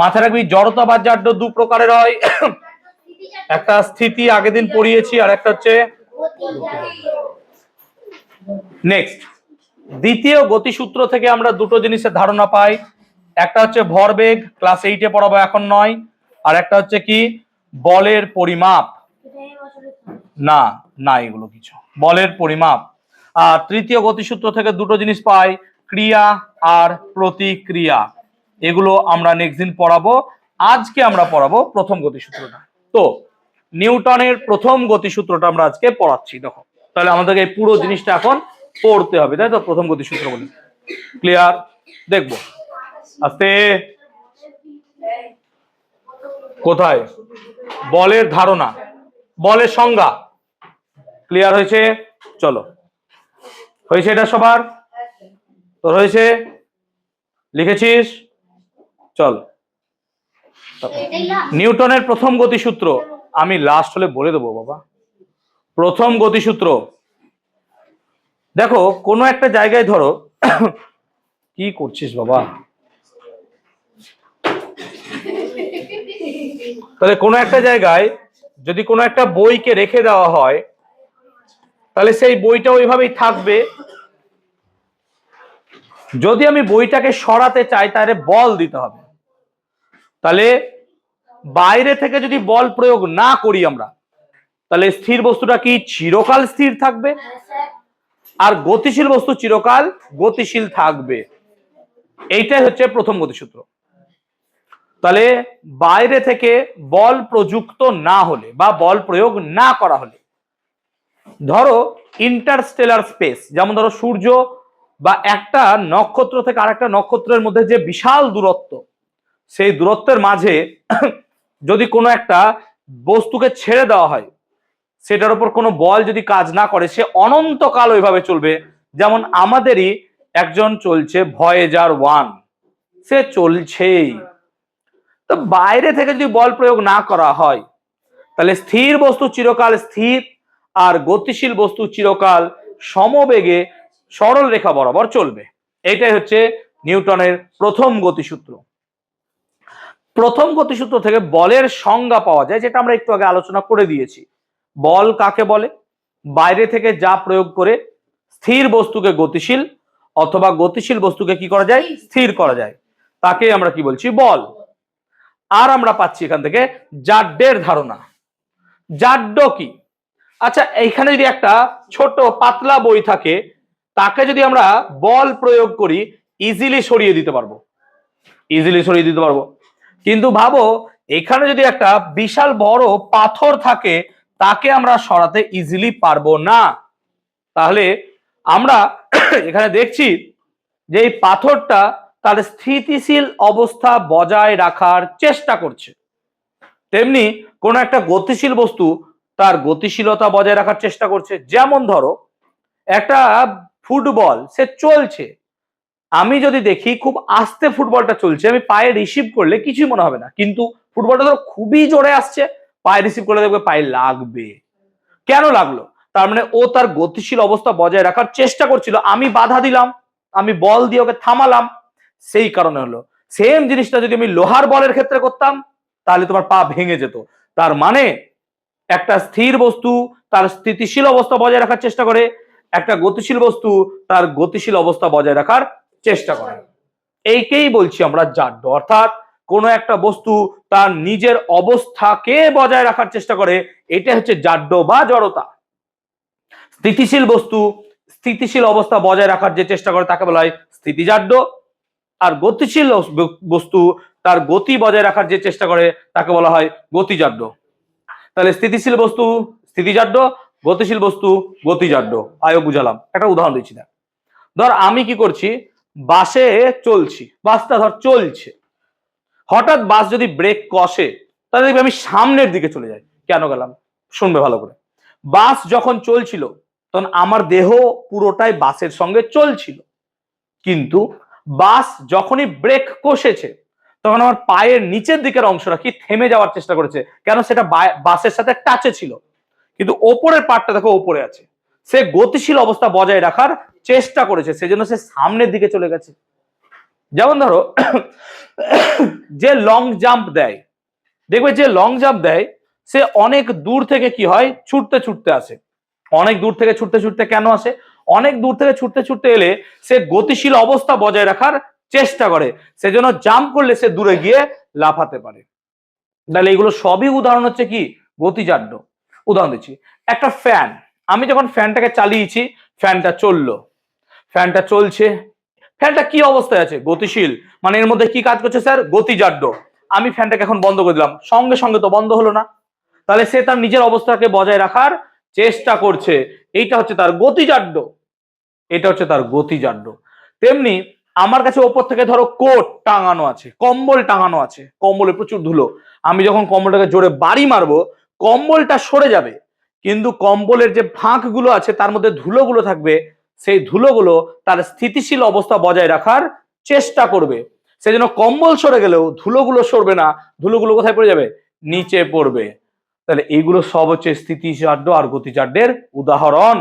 মাথায় রাখবি জড়তা বা জাড্য দু প্রকারের হয়, একটা স্থিতি আগের দিন পড়িয়েছি, আর একটা হচ্ছে নেক্সট। দ্বিতীয় গতিসূত্র থেকে আমরা দুটো জিনিসের ধারণা পাই, একটা হচ্ছে ভরবেগ, ক্লাস 8-এ পড়াবো এখন নয়, আর একটা হচ্ছে কি বলের পরিমাপ। না না এগুলো কিছু বলের পরিমাপ। আর তৃতীয় গতিসূত্র থেকে দুটো জিনিস পাই, ক্রিয়া আর প্রতিক্রিয়া। এগুলো আমরা নেক্সট দিন পড়াবো। আজকে আমরা পড়াবো প্রথম গতিসূত্রটা। তো নিউটনের প্রথম গতিসূত্রটা আমরা আজকে পড়াচ্ছি। দেখো তাহলে আমাদেরকে এই পুরো জিনিসটা এখন পড়তে হবে, তাই তো? প্রথম গতিসূত্র বলি, ক্লিয়ার? দেখবো আস্তে। কোথায় বলের ধারণা, বলের সংজ্ঞা ক্লিয়ার হয়েছে? চলো, হয়েছে এটা সবার? তোর হয়েছে? লিখেছিস? চল, নিউটনের প্রথম গতিসূত্র আমি লাস্ট হলে বলে দেবো বাবা। প্রথম গতিসূত্র দেখো, কোনো একটা জায়গায় ধরো কি করছিস বাবা, তাহলে কোনো একটা জায়গায় যদি কোনো একটা বইকে রেখে দেওয়া হয়, তাহলে সেই বইটা ওইভাবেই থাকবে। যদি আমি বইটাকে সরাতে চাই তাহলে বল দিতে হবে। তাহলে বাইরে থেকে যদি বল প্রয়োগ না করি আমরা, তাহলে স্থির বস্তুটা কি চিরকাল স্থির থাকবে, আর গতিশীল বস্তু চিরকাল গতিশীল থাকবে। এইটাই হচ্ছে প্রথম গতিসূত্র। তাহলে বাইরে থেকে বল প্রযুক্ত না হলে বা বল প্রয়োগ না করা হলে, ধরো ইন্টারস্টেলার স্পেস, যেমন ধরো সূর্য বা একটা নক্ষত্র থেকে আরেকটা নক্ষত্রের মধ্যে যে বিশাল দূরত্ব, সেই দূরত্বের মাঝে যদি কোনো একটা বস্তুকে ছেড়ে দেওয়া হয়, সেটার উপর কোনো বল যদি কাজ না করে, সে অনন্তকাল ওইভাবে চলবে। যেমন আমাদেরই একজন চলছে ভয়েজার 1, সে চলছেই। তো বাইরে থেকে যদি বল প্রয়োগ না করা হয়, তাহলে স্থির বস্তু চিরকাল স্থির, আর গতিশীল বস্তু চিরকাল সমবেগে সরল রেখা বরাবর চলবে। এইটাই হচ্ছে নিউটনের প্রথম গতিসূত্র। প্রথম গতিসূত্র থেকে বলের সংজ্ঞা পাওয়া যায়, যেটা আমরা একটু আগে আলোচনা করে দিয়েছি। বল কাকে বলে? বাইরে থেকে যা প্রয়োগ করে স্থির বস্তুকে গতিশীল অথবা গতিশীল বস্তুকে কি করা যায়? স্থির করা যায়, তাকে আমরা কি বলছি? বল। আর আমরা পাচ্ছি এখান থেকে জাড্যের ধারণা। জাড্য কি? আচ্ছা, এইখানে যদি একটা ছোট পাতলা বই থাকে, তাকে যদি আমরা বল প্রয়োগ করি, ইজিলি সরিয়ে দিতে পারবো, ইজিলি সরিয়ে দিতে পারবো। কিন্তু ভাবো এখানে যদি একটা বিশাল বড় পাথর থাকে, তাকে আমরা সরাতে ইজিলি পারবো না। তাহলে আমরা এখানে দেখছি যে এই পাথরটা তার স্থিতিশীল অবস্থা বজায় রাখার চেষ্টা করছে, তেমনি কোন একটা গতিশীল বস্তু তার গতিশীলতা বজায় রাখার চেষ্টা করছে। যেমন ধরো একটা ফুটবল, সে চলছে, আমি যদি দেখি খুব আস্তে ফুটবলটা চলছে, আমি পায়ে রিসিভ করলে কিছুই মনে হবে না, কিন্তু ফুটবলটা ধরো খুবই জোরে আসছে, পায়ে রিসিভ করে দেখবে পায়ে লাগবে। কেন লাগলো? তার মানে ও তার গতিশীল অবস্থা বজায় রাখার চেষ্টা করছিল, আমি বাধা দিলাম, আমি বল দিয়ে ওকে থামালাম, সেই কারণে হলো। সেম জিনিসটা যদি আমি লোহার বলের ক্ষেত্রে করতাম তাহলে তোমার পা ভেঙে যেত। তার মানে একটা স্থির বস্তু তার স্থিতিশীল অবস্থা বজায় রাখার চেষ্টা করে, একটা গতিশীল বস্তু তার গতিশীল অবস্থা বজায় রাখার চেষ্টা করে। এইকেই বলছি আমরা জাড্য, অর্থাৎ কোনো একটা বস্তু তার নিজের অবস্থাকে বজায় রাখার চেষ্টা করে, এটা হচ্ছে জাড্য বা জড়তা। স্থিতিশীল বস্তু স্থিতিশীল অবস্থা বজায় রাখার যে চেষ্টা করে তাকে বলা হয় স্থিতিজাড্য, আর গতিশীল বস্তু তার গতি বজায় রাখার যে চেষ্টা করে তাকে বলা হয় গতিজাড্য। তাহলে স্থিতিশীল বস্তু স্থিতিজাড্য, গতিশীল বস্তু গতিজাড্য। আয়ও বুঝালাম। একটা উদাহরণ দিচ্ছি না, ধর আমি কি করছি, বাসে চলছি, বাসটা ধর চলছে, হঠাৎ বাস যদি ব্রেক কষে তাহলে দেখবি আমি সামনের দিকে চলে যাই। কেন গেলাম শুনবে ভালো করে। বাস যখন চলছিল তখন আমার দেহ পুরোটাই বাসের সঙ্গে চলছিল, কিন্তু বাস যখনই ব্রেক কষেছে তখন আমার পায়ের নিচের দিকের অংশটা কি থেমে যাওয়ার চেষ্টা করেছে। কেন? সেটা বাসের সাথে টাচে ছিল, কিন্তু ওপরের পার্টটা দেখো ওপরে আছে, সে গতিশীল অবস্থা বজায় রাখার চেষ্টা করেছে, সেজন্য সে সামনের দিকে চলে গেছে। যেমন ধরো যে লং জাম্প দেয়, দেখবে যে লং জাম্প দেয় সে অনেক দূর থেকে কি হয় ছুটতে ছুটতে আসে। অনেক দূর থেকে ছুটতে ছুটতে কেন আসে? অনেক দূর থেকে ছুটতে ছুটতে এলে সে গতিশীল অবস্থা বজায় রাখার চেষ্টা করে, সেজন্য জাম্প করলে সে দূরে গিয়ে লাফাতে পারে। তাহলে এগুলো সবই উদাহরণ হচ্ছে কি গতিজাড্য। উদাহরণ দিচ্ছি, একটা ফ্যান, আমি যখন ফ্যানটাকে চালিয়েছি ফ্যানটা চললো, ফ্যানটা চলছে, ফ্যানটা কি অবস্থায় আছে? গতিশীল, মানে এর মধ্যে কি কাজ করছে স্যার? গতিজাড্য। আমি ফ্যানটাকে এখন বন্ধ করে দিলাম, সঙ্গে সঙ্গে তো বন্ধ হলো না, তাহলে সে তার নিজের অবস্থাকে বজায় রাখার চেষ্টা করছে, এইটা হচ্ছে তার গতিজাড্য, এটা হচ্ছে তার গতিজাড্য। তেমনি আমার কাছে ওপর থেকে ধরো কোট টাঙানো আছে, কম্বল টাঙানো আছে, কম্বলে প্রচুর ধুলো, আমি যখন কম্বলটাকে জোরে বাড়ি মারবো কম্বলটা সরে যাবে, কিন্তু কম্বলের যে ফাঁকগুলো আছে তার মধ্যে ধুলোগুলো থাকবে, সেই ধুলোগুলো তার স্থিতিশীল অবস্থা বজায় রাখার চেষ্টা করবে। সেই জন্য কম্বল সরে গেলেও ধুলোগুলো সরবে না, ধুলোগুলো কোথায় পড়ে যাবে? নিচে পড়বে। তাহলে এইগুলো সব হচ্ছে স্থিতিজাড্য আর গতিজাড্যের উদাহরণ।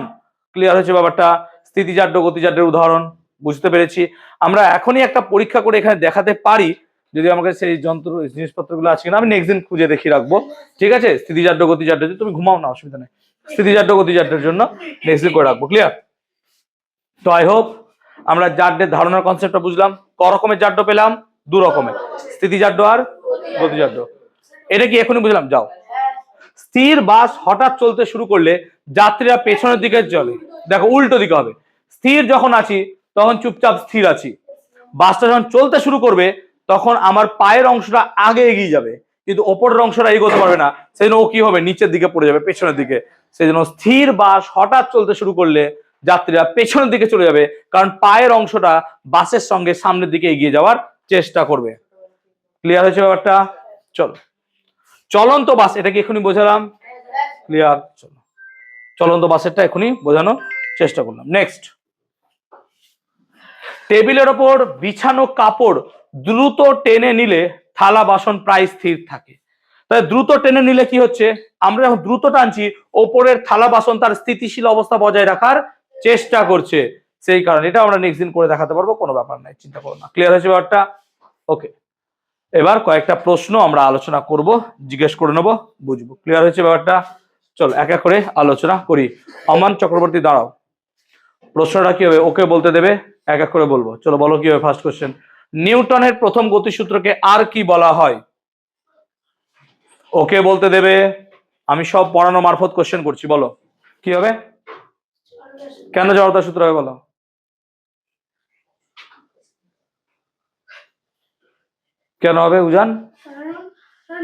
ক্লিয়ার হয়েছে ব্যাপারটা? স্থিতিজাড্য গতিজাড্যের উদাহরণ বুঝতে পেরেছি। আমরা এখনই একটা পরীক্ষা করে এখানে দেখাতে পারি, যদি আমাকে সেই যন্ত্র জিনিসপত্রগুলো আছে কিনা আমি নেক্সট দিন খুঁজে দেখিয়ে রাখবো, ঠিক আছে? স্থিতিজাড্য গতিজাড্য, তুমি ঘুমাও না, অসুবিধা নেই, স্থিতিজাড্য গতিজাড্যের জন্য নেক্সট দিন করে রাখবো। ক্লিয়ার? তো আই হোপ আমরা জাড্যের ধারণার কনসেপ্টটা বুঝলাম। ক রকমের জাড্য পেলাম? দু রকমের, স্থিতিজাড্য আর গতিজাড্য। এটা কি এখনই বুঝলাম? যাও। স্থির বাস হঠাৎ চলতে শুরু করলে যাত্রীরা পেছনের দিকে চলে, দেখো উল্টো দিকে হবে। স্থির যখন আছি তখন চুপচাপ স্থির আছি, বাসটা যখন চলতে শুরু করবে তখন আমার পায়ের অংশটা আগে এগিয়ে যাবে, কিন্তু ওপরের অংশটা এগোতে পারবে না, সেই জন্য ও কি হবে? নিচের দিকে পড়ে যাবে, পেছনের দিকে। সেই জন্য স্থির বাস হঠাৎ চলতে শুরু করলে যাত্রীরা পেছনের দিকে চলে যাবে, কারণ পায়ের অংশটা বাসের সঙ্গে সামনের দিকে এগিয়ে যাওয়ার চেষ্টা করবে। ক্লিয়ার হয়েছে ব্যাপারটা? চলো, চলন্ত বাস, এটা কি এখনই বোঝালাম? ক্লিয়ার? চলো, চলন্ত বাসেরটা এখনই বোঝানোর চেষ্টা করলাম। নেক্সট, টেবিলের ওপর বিছানো কাপড় দ্রুত টেনে নিলে থালা বাসন প্রায় স্থির থাকে। তাই দ্রুত টেনে নিলে কি হচ্ছে? আমরা যখন দ্রুত টানছি ওপরের থালা বাসন তার স্থিতিশীল অবস্থা বজায় রাখার চেষ্টা করছে, সেই কারণে এটা আমরা নেক্সট দিন করে দেখাতে পারবো, কোনো ব্যাপার নাই, চিন্তা করো না। ক্লিয়ার হয়েছে ব্যাপারটা? ওকে, এবার কয়েকটা প্রশ্ন আমরা আলোচনা করব, জিজ্ঞেস করে নেবো, বুঝবো। ক্লিয়ার হয়েছে ব্যাপারটা? চলো এক এক করে আলোচনা করি। অমান চক্রবর্তী দাঁড়াও, প্রশ্নটা কি হবে ওকে বলতে দেবে, এক এক করে বলবো। চলো বলো কি হবে। ফার্স্ট কোশ্চেন, নিউটনের প্রথম গতিসূত্রকে আর কি বলা হয়? ওকে বলতে দেবে, আমি সব পড়ানো মারফত কোশ্চেন করছি, বলো কি হবে? কেন জড়তার সূত্র হবে বলো? কেন হবে উজান?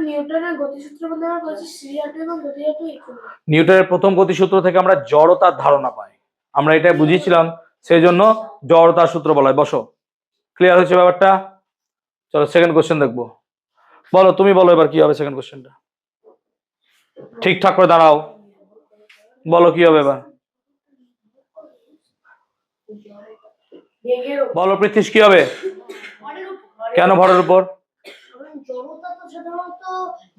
নিউটনের গতিসূত্র বলতে আমরা বলছি সিরিয়াটো এবং গতিজাড্য ইকুয়াল। নিউটনের প্রথম গতিসূত্র থেকে আমরা জড়তার ধারণা পাই, আমরা এটা বুঝিয়েছিলাম, সেই জন্য জড়তার সূত্র বলা হয়। বসো, ক্লিয়ার হয়েছে ব্যাপারটা? চলো সেকেন্ড কোশ্চেন দেখবো, বলো তুমি বলো এবার কি হবে সেকেন্ড কোশ্চেনটা। ঠিকঠাক করে দাঁড়াও, বলো কি হবে এবার, বলো পৃথ্বীশ কি হবে? কেন ভরের উপর? জড়তা তো সাধারণত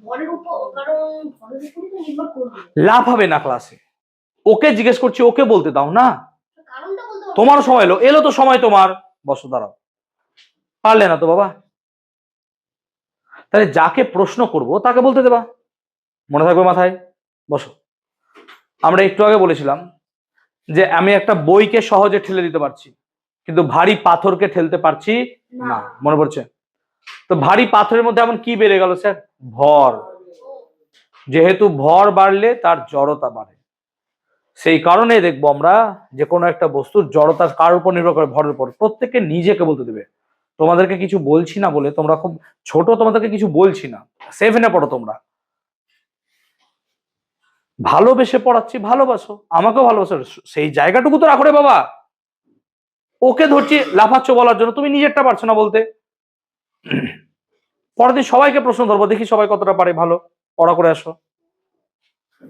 ভরের উপর, কারণ ভরের উপরই তো নির্ভর করবে। লাভ হবে না ক্লাসে, ওকে জিজ্ঞেস করছি, ওকে বলতে দাও না। কারণটা বলতে হবে। তোমারও সময় এলো তো সময় তোমার, বসো দাঁড়াও। পারলে না তো বাবা, তাহলে যাকে প্রশ্ন করব তাকে বলতে দেবা, মনে থাকবে মাথায়। বসো। আমরা একটু আগে বলেছিলাম যে আমি একটা বইকে সহজে ঠেলে দিতে পারছি, কিন্তু ভারী পাথরকে ঠেলতে পারছি না। মনে পড়ছে তো? ভারী পাথরের মধ্যে এমন কি বেড়ে গেল স্যার? ভর। যেহেতু ভর বাড়লে তার জড়তা বাড়ে, সেই কারণে দেখবো আমরা যে কোনো একটা বস্তুর জড়তা কার উপর নির্ভর করে? ভরের উপর। প্রত্যেককে নিজেকে বলতে দেবে। তোমাদেরকে কিছু বলছি না বলে, তোমরা খুব ছোট, তোমাদেরকে কিছু বলছি না, 7-এ পড়ো তোমরা। ভালোবেসে পড়াচ্ছি, ভালোবাসো, আমাকেও ভালোবাসো, সেই জায়গাটুকু তো রাখো রে বাবা। ওকে ধরছি লাফাচ্ছ বলার জন্য, তুমি নিজেরটা পারছো না বলতে। পরের দিন সবাইকে প্রশ্ন ধরবো, দেখি সবাই কতটা পারে, ভালো পড়া করে আসো।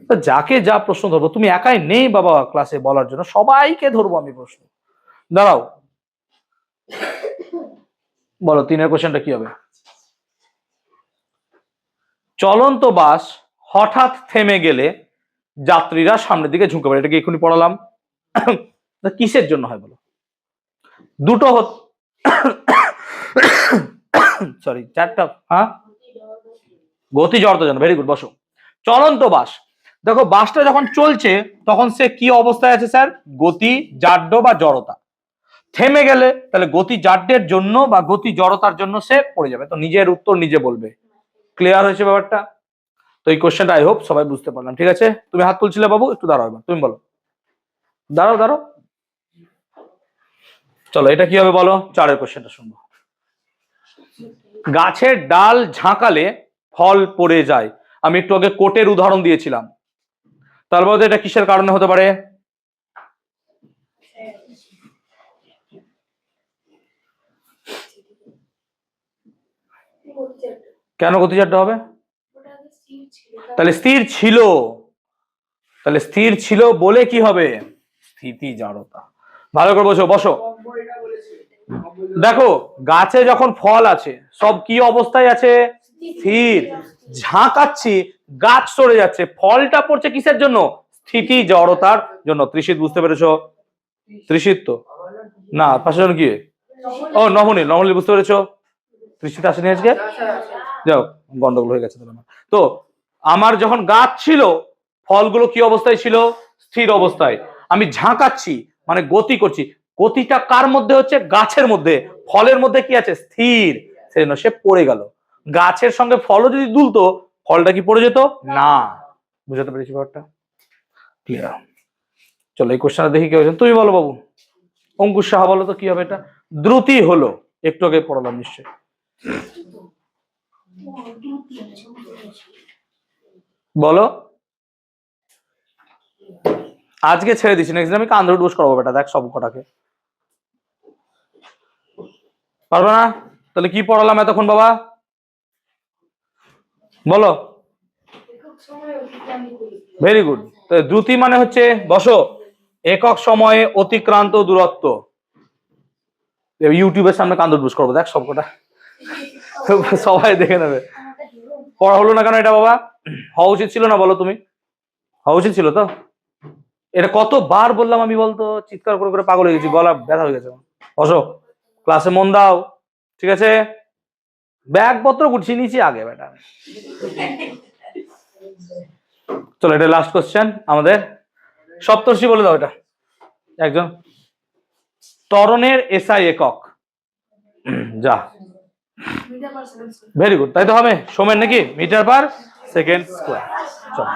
তো যাকে যা প্রশ্ন ধরবো, তুমি একাই নেই বাবা ক্লাসে বলার জন্য, সবাইকে ধরবো আমি প্রশ্ন। দাঁড়াও, বলো 3-এর কোশ্চেনটা কি হবে? চলন্ত বাস হঠাৎ থেমে গেলে যাত্রীরা সামনের দিকে ঝুঁকে পড়ে। এটাকে এক্ষুনি পড়ালাম। কিসের জন্য হয় বলো? দুটো সরি, চারটা। হ্যাঁ, গতি জড়তার জন্য। ভেরি গুড, বসো। চলন্ত বাস, দেখো বাসটা যখন চলছে তখন সে কি অবস্থায় আছে স্যার? গতি, জাড্য বা জড়তা। থেমে গেলে তাহলে গতি জাড্যের জন্য বা গতি জড়তার জন্য সে পড়ে যাবে। তো নিজের উত্তর নিজে বলবে। ক্লিয়ার হয়েছে ব্যাপারটা? তো এই কোশ্চেনটা আই হোপ সবাই বুঝতে পারলাম। ঠিক আছে, তুমি হাত তুলছিলে বাবু, একটু দাঁড়াও, এবার তুমি বলো। দাঁড়াও দাঁড়াও, চলো এটা কি হবে বলো? 4-এর কোশ্চেনটা শুনবো। গাছের ডাল ঝাঁকালে ফল পড়ে যায়। আমি একটু আগে কোটের উদাহরণ দিয়েছিলাম, তার মধ্যে এটা কিসের কারণে হতে পারে? কেন গতিজাড্য হবে? তাহলে স্থির ছিল, তাহলে স্থির ছিল বলে কি হবে? স্থিতি জড়তা। ভালো করে বসো, বসো। দেখো গাছে যখন ফল আছে সব কি অবস্থায় আছে? স্থির। ঝাঁকাচ্ছি, গাছ সরে যাচ্ছে, ফলটা পড়ছে কিসের জন্য? স্থিতি জড়তার জন্য। ত্রিশিত বুঝতে পেরেছো? ত্রিশিত তো না, পাশে জন কি? ও নমনীল, নমনীল বুঝতে পেরেছো? ত্রিশিত আসেনি আজকে? যাও, গন্ডগোল হয়ে গেছে। তো আমার যখন গাছ ছিল, ফলগুলো কি অবস্থায় ছিল? স্থির অবস্থায়। আমি ঝাঁকাচ্ছি মানে গতি করছি, গতিটা কার মধ্যে হচ্ছে? গাছের মধ্যে। ফলের মধ্যে কি আছে? স্থির। সেজন্য সে পড়ে গেল। গাছের সঙ্গে ফলও যদি দুলতো, ফলটা কি পড়ে যেত? না। বুঝাতে পেরেছি ব্যাপারটা? ক্লিয়ার? চলো এই কোশ্চেনটা দেখি কি হয়েছে। তুমি বলো বাবু। অঙ্কুশ সাহা বলো তো কি হবে এটা? দ্রুতি হলো, একটু আগে পড়ালাম নিশ্চয়। বলো। আজকে ছেড়ে দিচ্ছি, নেক্সট আমি কান ধরে ডোজ করাবো বেটা, দেখ সব কটাকে। পারবে না? তাহলে কি পড়ালাম এতক্ষণ বাবা? বলো। Very good. দ্রুতি মানে হচ্ছে, বসো, একক সময়ে অতিক্রান্ত দূরত্ব। ইউটিউবের সামনে কান ধরে ডোজ করবো, দেখ সব কটা, সবাই দেখে নেবে। পড়া হলো না কেন এটা বাবা? হওয়া উচিত ছিল না বলো? তুমি হওয়া উচিত ছিল তো? এটা কতবার বললাম আমি বলতো? চিৎকার করে করে পাগল হয়ে গেছি, গলা ব্যথা হয়ে গেছে। বসো, ক্লাসে মন দাও, ঠিক আছে? ব্যাগপত্র গুছিয়ে নিয়েছি আগে বেটা। চলো এটা লাস্ট কোশ্চেন আমাদের। সপ্তর্ষি বলে দাও এটা একজন। ত্বরণের এসআই একক যা। ভেরি গুড, তাই তো হবে সোমেন নাকি? Metre per second square. চলো।